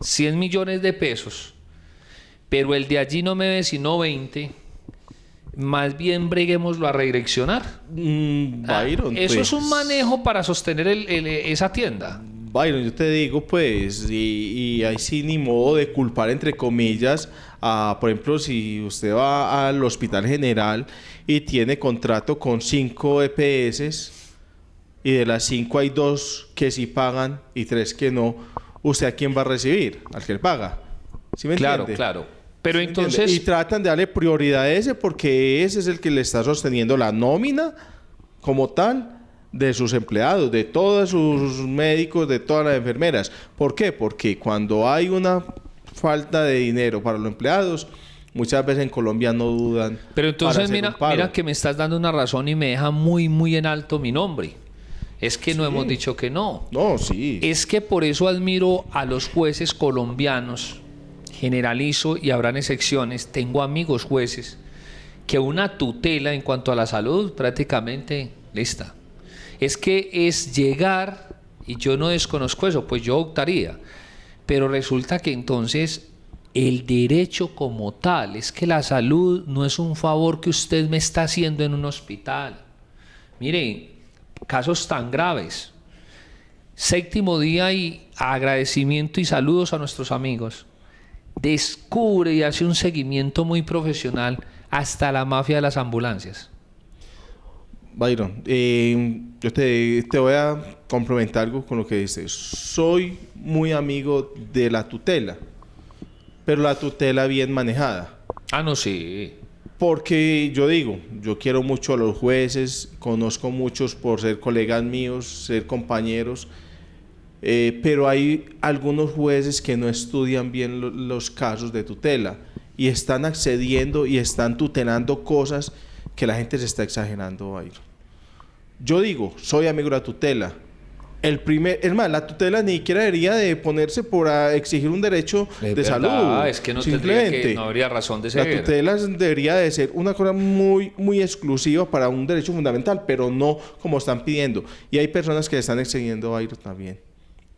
100 millones de pesos, pero el de allí no me debe sino 20, más bien breguémoslo a redireccionar. Byron, eso pues, es un manejo para sostener esa tienda. Byron, yo te digo, pues, y ahí sí ni modo de culpar, entre comillas, por ejemplo, si usted va al Hospital General y tiene contrato con 5 EPS, y de las 5 hay 2 que sí pagan y 3 que no, ¿usted a quién va a recibir? Al que él paga. ¿Sí me entiende? Claro. Pero ¿Sí entonces... entiende? Y tratan de darle prioridad a ese porque ese es el que le está sosteniendo la nómina como tal de sus empleados, de todos sus médicos, de todas las enfermeras. ¿Por qué? Porque cuando hay una falta de dinero para los empleados, muchas veces en Colombia no dudan. Pero entonces para hacer un paro. mira que me estás dando una razón y me deja muy, muy en alto mi nombre. Es que no hemos dicho que no. No, sí. Es que por eso admiro a los jueces colombianos, generalizo y habrán excepciones. Tengo amigos jueces que una tutela en cuanto a la salud prácticamente lista. Es que es llegar, y yo no desconozco eso, pues yo optaría. Pero resulta que entonces el derecho como tal, es que la salud no es un favor que usted me está haciendo en un hospital. Mire, casos tan graves. 7º día y agradecimiento y saludos a nuestros amigos. Descubre y hace un seguimiento muy profesional hasta la mafia de las ambulancias. Byron, yo te voy a complementar algo con lo que dices. Soy muy amigo de la tutela, pero la tutela bien manejada. Ah, no, sí. Porque yo digo, yo quiero mucho a los jueces, conozco muchos por ser colegas míos, ser compañeros, pero hay algunos jueces que no estudian bien los casos de tutela y están accediendo y están tutelando cosas que la gente se está exagerando, Byron. Yo digo, soy amigo de la tutela. Es más, la tutela ni siquiera debería de ponerse por exigir un derecho de salud. Es que no habría razón de ser. La tutela debería de ser una cosa muy, muy exclusiva para un derecho fundamental, pero no como están pidiendo. Y hay personas que están excediendo a ir también.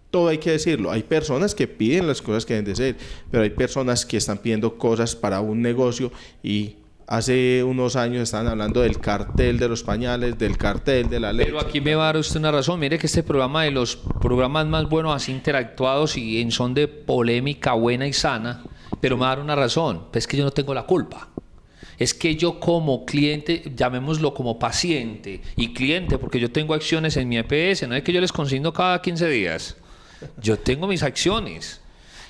Todo hay que decirlo. Hay personas que piden las cosas que deben de ser, pero hay personas que están pidiendo cosas para un negocio y Hace unos años estaban hablando del cartel de los pañales, del cartel de la leche. Pero aquí me va a dar usted una razón. Mire que este programa, de los programas más buenos así interactuados y en son de polémica buena y sana, pero me va a dar una razón. Pues es que yo no tengo la culpa. Es que yo como cliente, llamémoslo como paciente y cliente, porque yo tengo acciones en mi EPS, no es que yo les consigno cada 15 días. Yo tengo mis acciones.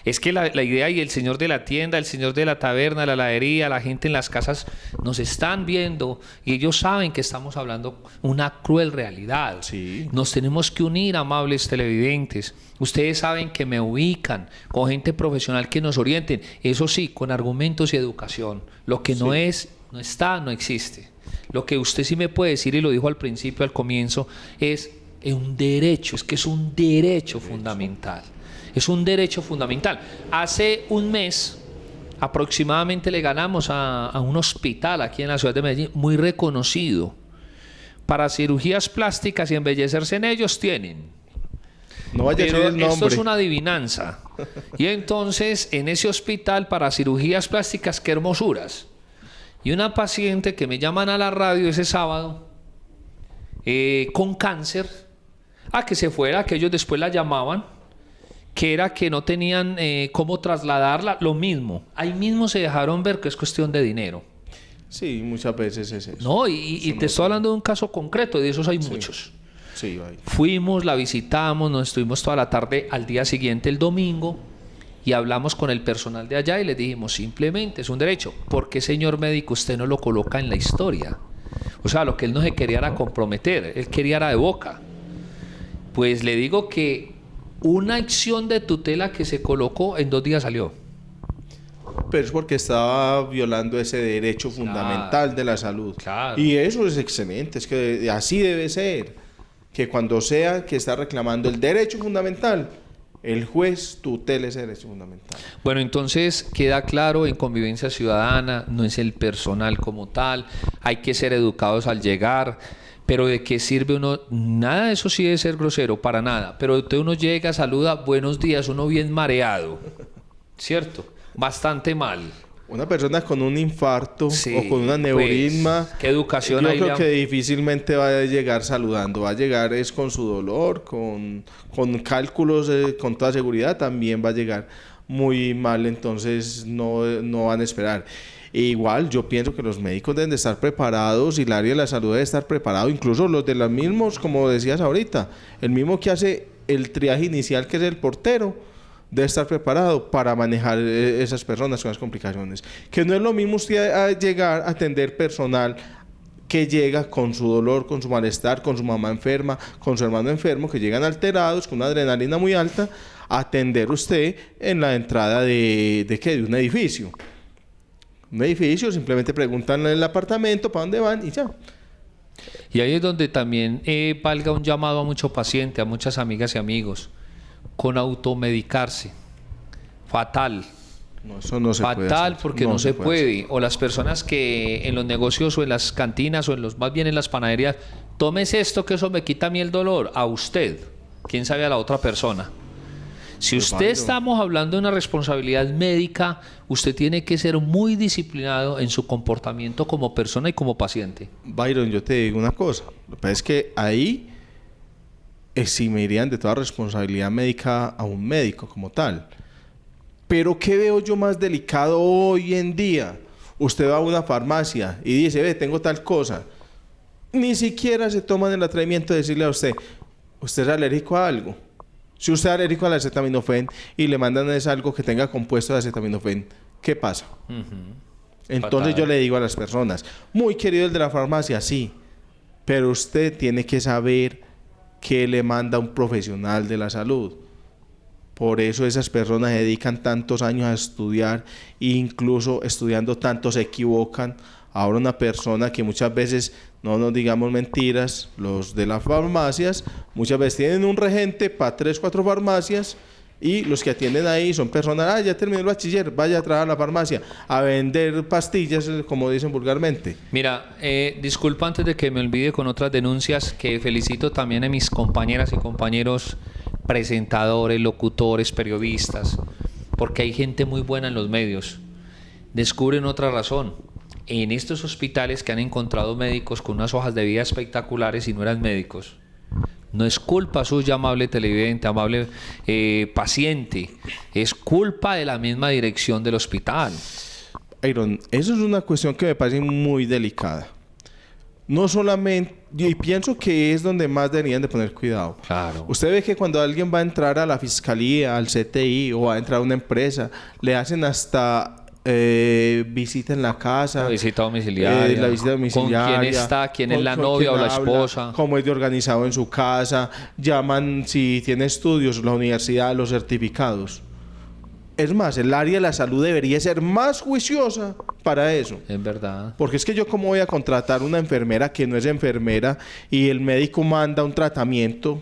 Es que la idea, y el señor de la tienda, el señor de la taberna, la heladería, la gente en las casas nos están viendo y ellos saben que estamos hablando una cruel realidad. Sí. Nos tenemos que unir, amables televidentes. Ustedes saben que me ubican con gente profesional que nos orienten, eso sí, con argumentos y educación. Lo que no es, no está, no existe. Lo que usted sí me puede decir, y lo dijo al principio, al comienzo, es un derecho, es que es un derecho fundamental. Es un derecho fundamental. Hace un mes aproximadamente le ganamos a un hospital aquí en la ciudad de Medellín muy reconocido. Para cirugías plásticas y embellecerse en ellos tienen. No vaya a Pero decir el nombre. esto es una adivinanza. Y entonces en ese hospital para cirugías plásticas, qué hermosuras. Y una paciente que me llaman a la radio ese sábado con cáncer, que se fuera, que ellos después la llamaban, que era que no tenían cómo trasladarla, lo mismo. Ahí mismo se dejaron ver que es cuestión de dinero. Sí, muchas veces es eso. No, y te estoy hablando de un caso concreto, de esos hay muchos. Sí, ahí. Fuimos, la visitamos, nos estuvimos toda la tarde, al día siguiente, el domingo, y hablamos con el personal de allá y les dijimos, simplemente es un derecho. ¿Por qué, señor médico, usted no lo coloca en la historia? O sea, lo que él no se quería era comprometer, él quería era de boca. Pues le digo que una acción de tutela que se colocó en 2 días salió. Pero es porque estaba violando ese derecho fundamental de la salud. Claro. Y eso es excelente, es que así debe ser. Que cuando sea que está reclamando el derecho fundamental, el juez tutela ese derecho fundamental. Bueno, entonces queda claro, en convivencia ciudadana, no es el personal como tal, hay que ser educados al llegar. Pero ¿de qué sirve uno? Nada de eso sí debe ser grosero, para nada. Pero usted uno llega, saluda, buenos días, uno bien mareado, ¿cierto? Bastante mal. Una persona con un infarto Sí, o con un aneurisma, pues, ¿qué educación yo hay creo ya? que difícilmente va a llegar saludando. Va a llegar es con su dolor, con cálculos, con toda seguridad también va a llegar muy mal, entonces no van a esperar. Igual yo pienso que los médicos deben de estar preparados y el área de la salud debe estar preparado, incluso los de los mismos, como decías ahorita, el mismo que hace el triaje inicial, que es el portero, debe estar preparado para manejar esas personas con las complicaciones. Que no es lo mismo usted llegar a atender personal que llega con su dolor, con su malestar, con su mamá enferma, con su hermano enfermo, que llegan alterados, con una adrenalina muy alta, a atender usted en la entrada de un edificio. Un edificio, simplemente preguntan en el apartamento para dónde van y ya. Y ahí es donde también valga un llamado a muchos pacientes, a muchas amigas y amigos, con automedicarse. Fatal. No, eso no se puede Fatal, hacer. porque no se puede. O las personas que en los negocios o en las cantinas o más bien en las panaderías, tómese esto que eso me quita a mí el dolor. A usted. ¿Quién sabe a la otra persona? Si usted estamos hablando de una responsabilidad médica, usted tiene que ser muy disciplinado en su comportamiento como persona y como paciente. Byron, yo te digo una cosa. Lo que pasa es que ahí eximirían de toda responsabilidad médica a un médico como tal. Pero ¿qué veo yo más delicado hoy en día? Usted va a una farmacia y dice, ve, tengo tal cosa. Ni siquiera se toman el atrevimiento de decirle a usted, ¿usted es alérgico a algo? Si usted es alérgico al acetaminofén y le mandan es algo que tenga compuesto de acetaminofén, ¿qué pasa? Entonces yo le digo a las personas, muy querido el de la farmacia, sí, pero usted tiene que saber qué le manda un profesional de la salud. Por eso esas personas dedican tantos años a estudiar e incluso estudiando tanto se equivocan. Ahora una persona que muchas veces, no nos digamos mentiras, los de las farmacias muchas veces tienen un regente para 3, 4 farmacias y los que atienden ahí son personas, ya terminó el bachiller, vaya a trabajar a la farmacia, a vender pastillas, como dicen vulgarmente. Mira, disculpa antes de que me olvide con otras denuncias, que felicito también a mis compañeras y compañeros presentadores, locutores, periodistas, porque hay gente muy buena en los medios. Descubren otra razón. en estos hospitales que han encontrado médicos con unas hojas de vida espectaculares y no eran médicos. No es culpa suya, amable televidente, amable paciente. Es culpa de la misma dirección del hospital. Iron, eso es una cuestión que me parece muy delicada. No solamente, y pienso que es donde más deberían de poner cuidado. Claro. Usted ve que cuando alguien va a entrar a la fiscalía, al CTI o va a entrar a una empresa, le hacen hasta visita en la casa. La visita domiciliaria. La visita domiciliaria. ¿Con quién está? ¿Quién es la con novia o quién la habla, esposa? cómo es de organizado en su casa. Llaman si tiene estudios, la universidad, los certificados. Es más, el área de la salud debería ser más juiciosa para eso. Es verdad. Porque es que yo cómo voy a contratar una enfermera que no es enfermera y el médico manda un tratamiento,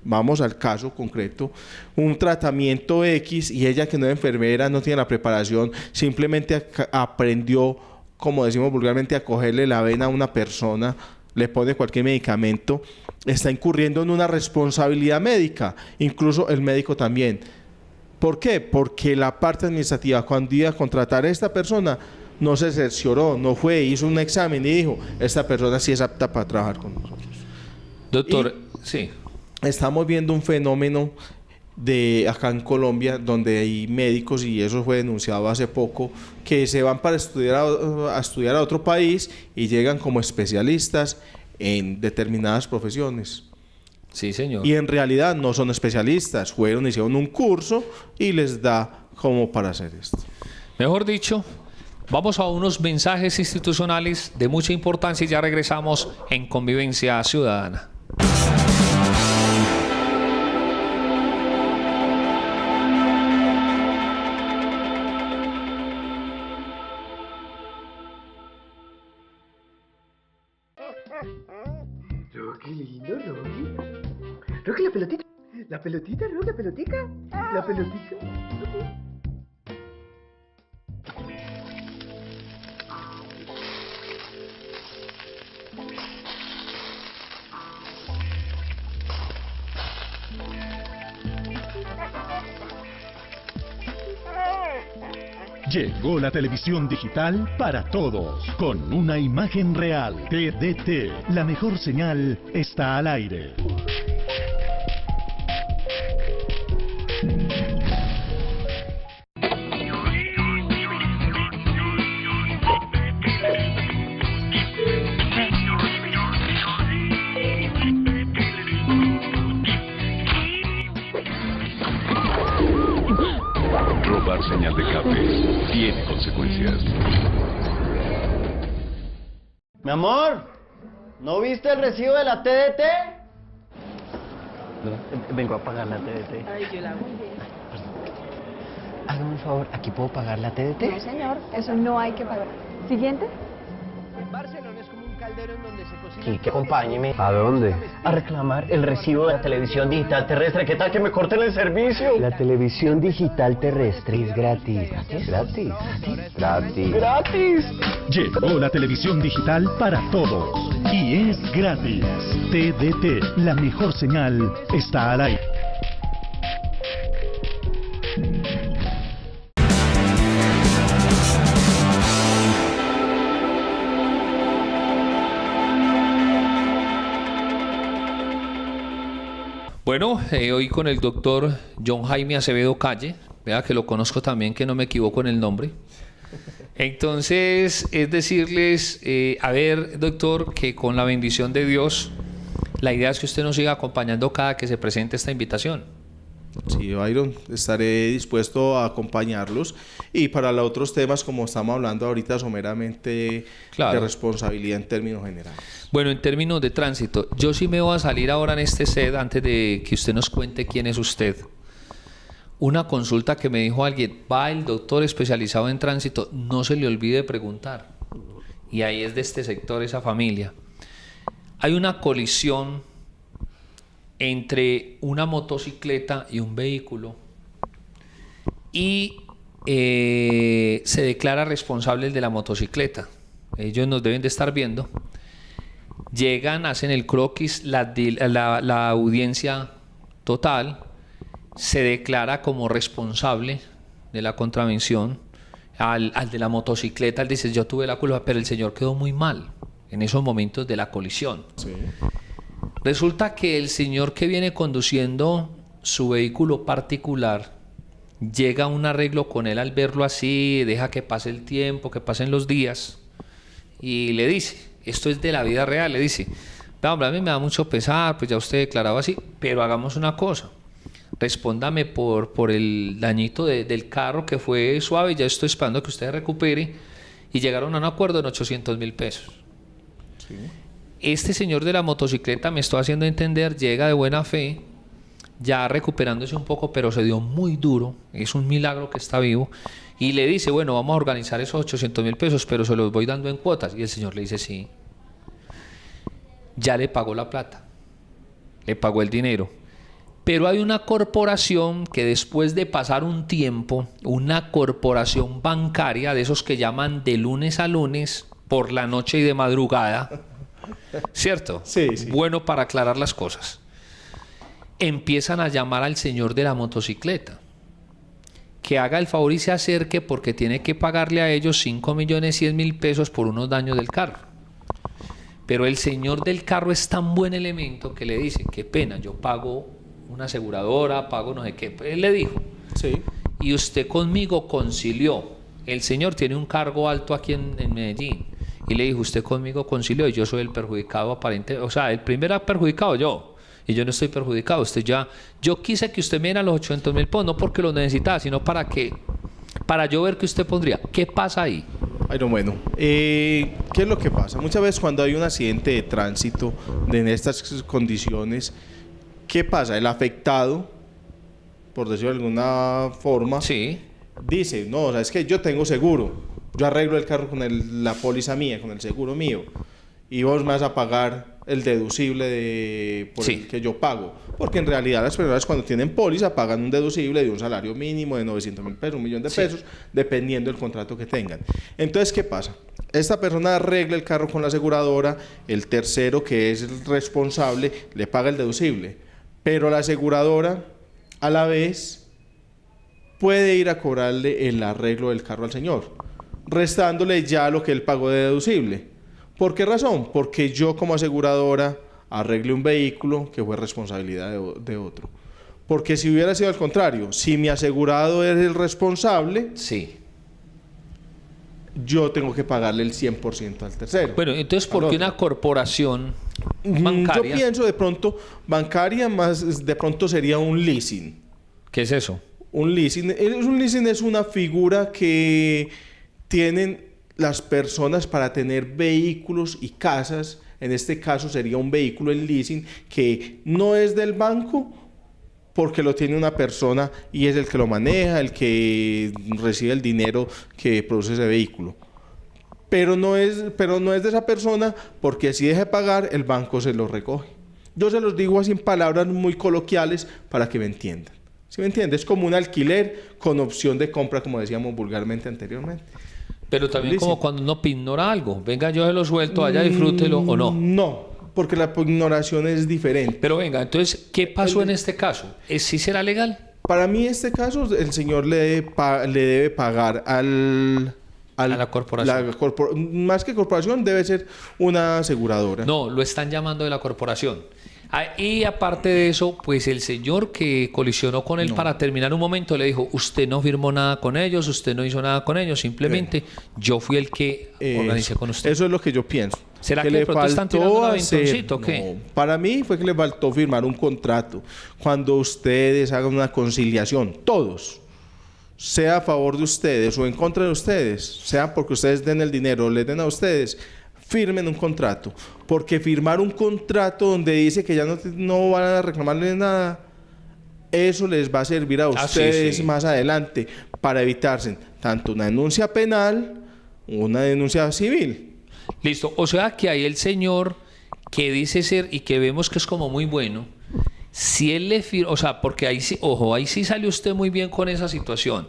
vamos al caso concreto, un tratamiento X y ella que no es enfermera, no tiene la preparación, simplemente aprendió, como decimos vulgarmente, a cogerle la vena a una persona, le pone cualquier medicamento, está incurriendo en una responsabilidad médica, incluso el médico también. ¿Por qué? Porque la parte administrativa, cuando iba a contratar a esta persona, no se cercioró, no fue, hizo un examen y dijo, esta persona sí es apta para trabajar con nosotros. Doctor, sí. Estamos viendo un fenómeno de acá en Colombia, donde hay médicos, y eso fue denunciado hace poco, que se van para estudiar a estudiar a otro país y llegan como especialistas en determinadas profesiones. Sí, señor. Y en realidad no son especialistas, hicieron un curso y les da como para hacer esto. Mejor dicho, vamos a unos mensajes institucionales de mucha importancia y ya regresamos en Convivencia Ciudadana. Oh, qué lindo, Rocky. Rocky, la pelotita. La pelotita, Rocky, la pelotica. La pelotica. Llegó la televisión digital para todos, con una imagen real. TDT, la mejor señal está al aire. Robar señal de cable tiene consecuencias. Mi amor, ¿no viste el recibo de la TDT? Vengo a pagar la TDT. Ay, yo la hago. Hágame un favor, ¿aquí puedo pagar la TDT? No, señor, eso no hay que pagar. Siguiente. Barcelona es como un caldero en donde se cocina. Sí, que acompáñeme. ¿A dónde? A reclamar el recibo de la televisión digital terrestre. ¿Qué tal que me corten el servicio? La televisión digital terrestre es gratis. ¿Gratis? Gratis. ¡Gratis! Llegó la televisión digital para todos y es gratis. TDT, la mejor señal está al aire. Bueno, hoy con el doctor John Jaime Acevedo Calle, vea que lo conozco también, que no me equivoco en el nombre. Entonces, es decirles, a ver, doctor, que con la bendición de Dios, la idea es que usted nos siga acompañando cada que se presente esta invitación. Sí, Byron, estaré dispuesto a acompañarlos. Y para los otros temas, como estamos hablando ahorita, someramente Claro. de responsabilidad en términos generales. Bueno, en términos de tránsito, yo sí me voy a salir ahora en este set, antes de que usted nos cuente quién es usted. Una consulta que me dijo alguien, va el doctor especializado en tránsito, no se le olvide preguntar. Y ahí es de este sector, esa familia. Hay una colisión entre una motocicleta y un vehículo y se declara responsable el de la motocicleta. Ellos nos deben de estar viendo. Llegan, hacen el croquis, la audiencia total, se declara como responsable de la contravención. al de la motocicleta, él dice, yo tuve la culpa, pero el señor quedó muy mal en esos momentos de la colisión. Sí. Resulta que el señor que viene conduciendo su vehículo particular llega a un arreglo con él al verlo así, deja que pase el tiempo, que pasen los días y le dice, esto es de la vida real, le dice, "Vea, hombre, a mí me da mucho pesar, pues ya usted declaraba así, pero hagamos una cosa, respóndame por el dañito del carro que fue suave, ya estoy esperando que usted recupere", y llegaron a un acuerdo en 800.000 pesos. Sí. Este señor de la motocicleta, me estoy haciendo entender, llega de buena fe, ya recuperándose un poco, pero se dio muy duro, es un milagro que está vivo, y le dice, bueno, vamos a organizar esos 800.000 pesos, pero se los voy dando en cuotas, y el señor le dice, sí, ya le pagó la plata, le pagó el dinero, pero hay una corporación que después de pasar un tiempo, una corporación bancaria, de esos que llaman de lunes a lunes, por la noche y de madrugada, ¿cierto? Sí, sí. Bueno, para aclarar las cosas. Empiezan a llamar al señor de la motocicleta que haga el favor y se acerque porque tiene que pagarle a ellos 5.100.000 pesos por unos daños del carro. Pero el señor del carro es tan buen elemento que le dice, qué pena, yo pago una aseguradora, pago no sé qué. Él le dijo, Sí. y usted conmigo concilió. El señor tiene un cargo alto aquí en Medellín. Y le dijo, usted conmigo concilió y yo soy el perjudicado aparente. O sea, el primer perjudicado yo. Y yo no estoy perjudicado. Usted ya... Yo quise que usted me diera los 800.000 pesos, no porque los necesitaba, sino para yo ver que usted pondría. ¿Qué pasa ahí? Ay, no, bueno, ¿qué es lo que pasa? Muchas veces cuando hay un accidente de tránsito en estas condiciones, ¿qué pasa? El afectado, por decirlo de alguna forma, Sí. dice, no, o sea, es que yo tengo seguro, yo arreglo el carro con la póliza mía, con el seguro mío, y vos me vas a pagar el deducible por Sí. el que yo pago. Porque en realidad las personas cuando tienen póliza pagan un deducible de un salario mínimo de 900.000 pesos, 1.000.000 de Sí. pesos, dependiendo del contrato que tengan. Entonces, ¿qué pasa? Esta persona arregla el carro con la aseguradora, el tercero que es el responsable le paga el deducible, pero la aseguradora a la vez puede ir a cobrarle el arreglo del carro al señor, restándole ya lo que él pagó de deducible. ¿Por qué razón? Porque yo como aseguradora arreglé un vehículo que fue responsabilidad de otro. Porque si hubiera sido al contrario, si mi asegurado es el responsable, Sí. yo tengo que pagarle el 100% al tercero. Bueno, entonces, ¿por Al qué otro. una corporación bancaria? Yo pienso de pronto, bancaria más de pronto sería un leasing. ¿Qué es eso? Un leasing es una figura que tienen las personas para tener vehículos y casas. En este caso sería un vehículo en leasing que no es del banco porque lo tiene una persona y es el que lo maneja, el que recibe el dinero que produce ese vehículo. Pero no es de esa persona porque si deja de pagar, el banco se lo recoge. Yo se los digo así en palabras muy coloquiales para que me entiendan. ¿Sí me entiendes? Es como un alquiler con opción de compra, como decíamos vulgarmente anteriormente. Pero también Leasing. como cuando uno ignora algo. Venga, yo se lo suelto, allá disfrútelo o no. No, porque la ignoración es diferente. Pero venga, entonces, ¿qué pasó en este caso? ¿Sí será legal? Para mí, este caso, el señor le debe pagar a la corporación. Más que corporación, debe ser una aseguradora. No, lo están llamando de la corporación. Y aparte de eso, pues el señor que colisionó con él para terminar un momento le dijo, usted no firmó nada con ellos, usted no hizo nada con ellos, simplemente yo fui el que organicé con usted. Eso es lo que yo pienso. ¿Será que de pronto están tirando un aventoncito o qué? No, para mí fue que le faltó firmar un contrato. Cuando ustedes hagan una conciliación, todos, sea a favor de ustedes o en contra de ustedes, sea porque ustedes den el dinero o le den a ustedes, firmen un contrato. Porque firmar un contrato donde dice que ya no van a reclamarle nada, eso les va a servir a ustedes sí. más adelante para evitarse tanto una denuncia penal o una denuncia civil. Listo, o sea que ahí el señor que dice ser y que vemos que es como muy bueno, si él le firma, o sea, porque ahí sí, ojo, ahí sí sale usted muy bien con esa situación.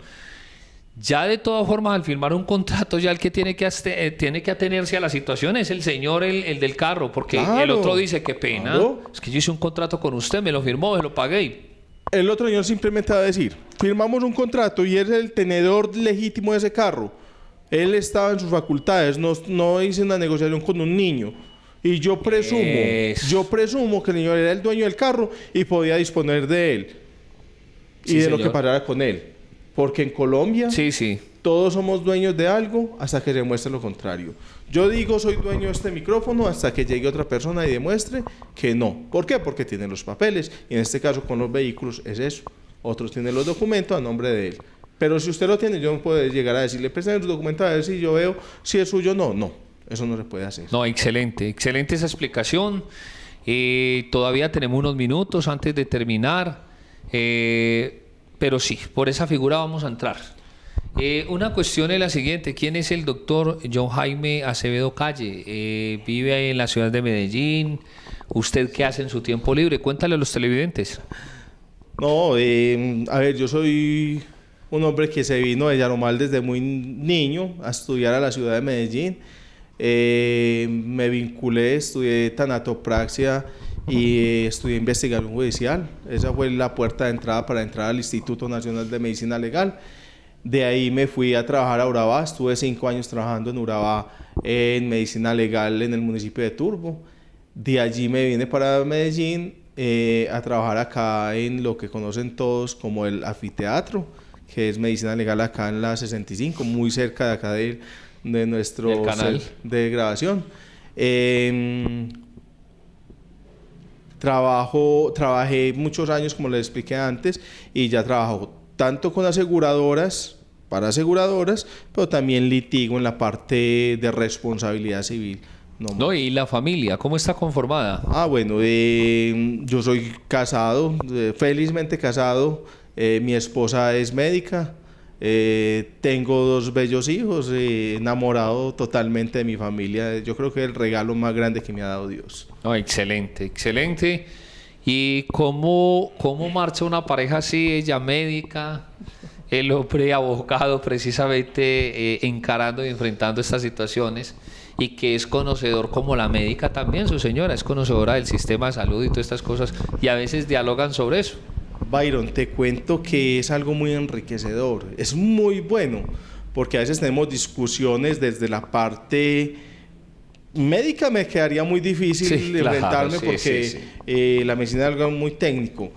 Ya de todas formas, al firmar un contrato, ya el que tiene que atenerse a la situación es el señor, el del carro, porque Claro, el otro dice, qué pena, claro. es que yo hice un contrato con usted, me lo firmó, me lo pagué. el otro señor simplemente va a decir, firmamos un contrato y es el tenedor legítimo de ese carro. Él estaba en sus facultades, no hice una negociación con un niño. Y yo presumo que el señor era el dueño del carro y podía disponer de él. Y Sí, de señor. lo que pasara con él. Porque en Colombia Sí, sí. todos somos dueños de algo hasta que se demuestre lo contrario. Yo digo soy dueño de este micrófono hasta que llegue otra persona y demuestre que no. ¿Por qué? Porque tiene los papeles. Y en este caso con los vehículos es eso. Otros tienen los documentos a nombre de él. Pero si usted lo tiene, yo no puedo llegar a decirle, presten los documentos a ver si yo veo si es suyo o no. No, eso no se puede hacer. No, excelente, excelente esa explicación. Todavía tenemos unos minutos antes de terminar, pero sí, por esa figura vamos a entrar. Una cuestión es la siguiente: ¿quién es el doctor John Jaime Acevedo Calle? ¿Vive en la ciudad de Medellín? ¿Usted qué hace en su tiempo libre? Cuéntale a los televidentes. No, a ver, yo soy un hombre que se vino de Yaromal desde muy niño a estudiar a la ciudad de Medellín. Me vinculé, estudié tanatopraxia y estudié investigación judicial. Esa fue la puerta de entrada para entrar al Instituto Nacional de Medicina Legal. De ahí me fui a trabajar a Urabá, estuve 5 años trabajando en Urabá en medicina legal en el municipio de Turbo. De allí me vine para Medellín a trabajar acá en lo que conocen todos como el anfiteatro, que es medicina legal acá en la 65, muy cerca de acá de nuestro Del canal set de grabación. Trabajé muchos años, como les expliqué antes, y ya trabajo tanto con aseguradoras, para aseguradoras, pero también litigo en la parte de responsabilidad civil. No, ¿y la familia? ¿Cómo está conformada? Bueno, yo soy casado, felizmente casado. Mi esposa es médica. Tengo 2 bellos hijos, enamorado totalmente de mi familia. Yo creo que es el regalo más grande que me ha dado Dios. No, excelente, excelente. ¿Y cómo marcha una pareja así, ella médica, el hombre abogado precisamente encarando y enfrentando estas situaciones, y que es conocedor como la médica también, su señora es conocedora del sistema de salud y todas estas cosas, y a veces dialogan sobre eso? Byron, te cuento que es algo muy enriquecedor, es muy bueno, porque a veces tenemos discusiones desde la parte médica. Me quedaría muy difícil enfrentarme porque la medicina es algo muy técnico,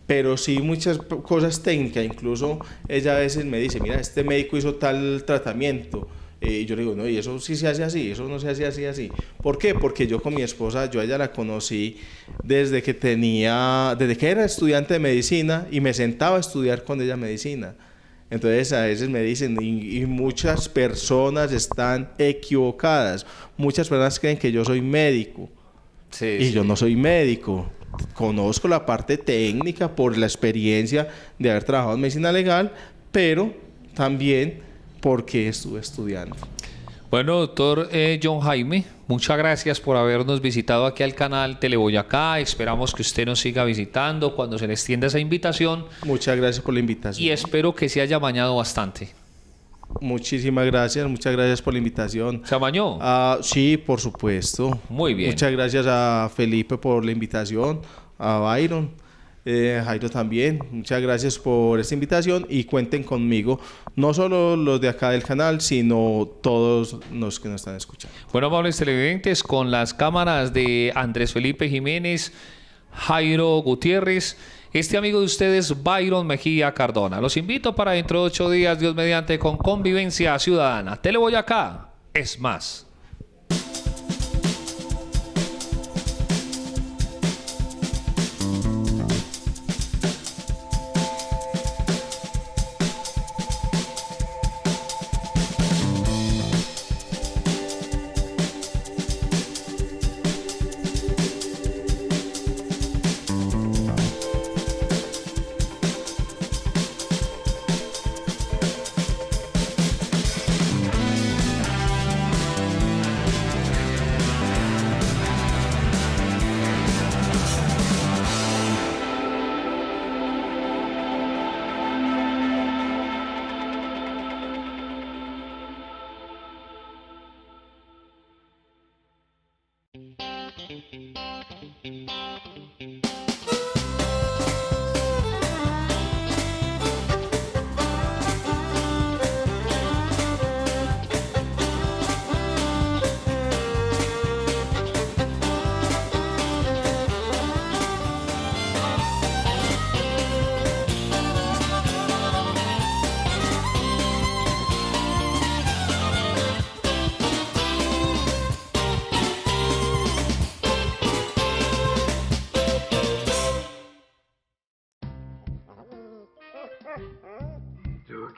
pero sí muchas cosas técnicas. Incluso ella a veces me dice, mira, este médico hizo tal tratamiento. Y yo le digo, no, y eso sí se hace así, eso no se hace así. ¿Por qué? Porque yo con mi esposa, yo a ella la conocí desde que era estudiante de medicina y me sentaba a estudiar con ella medicina. Entonces a veces me dicen, y muchas personas están equivocadas. Muchas personas creen que yo soy médico y yo no soy médico. Conozco la parte técnica por la experiencia de haber trabajado en medicina legal, pero también porque estuve estudiando. Bueno, doctor John Jaime, muchas gracias por habernos visitado aquí al canal Teleboyacá. Esperamos que usted nos siga visitando cuando se le extienda esa invitación. Muchas gracias por la invitación. Y espero que se haya bañado bastante. Muchísimas gracias, muchas gracias por la invitación. ¿Se bañó? Sí, por supuesto. Muy bien. Muchas gracias a Felipe por la invitación, a Byron. Jairo también, muchas gracias por esta invitación y cuenten conmigo, no solo los de acá del canal, sino todos los que nos están escuchando. Bueno, amables televidentes, con las cámaras de Andrés Felipe Jiménez, Jairo Gutiérrez, este amigo de ustedes, Byron Mejía Cardona. Los invito para dentro de 8 días, Dios mediante, con Convivencia Ciudadana. Teleboyacá es más.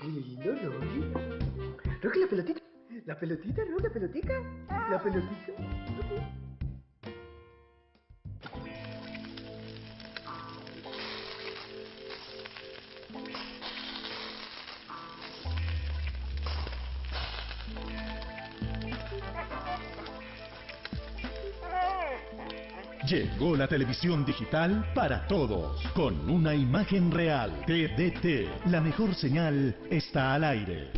Qué lindo, Rocky. Rocky, la pelotita. La pelotita, Rocky, la pelotica. La pelotica. Llegó la televisión digital para todos, con una imagen real. TDT, la mejor señal está al aire.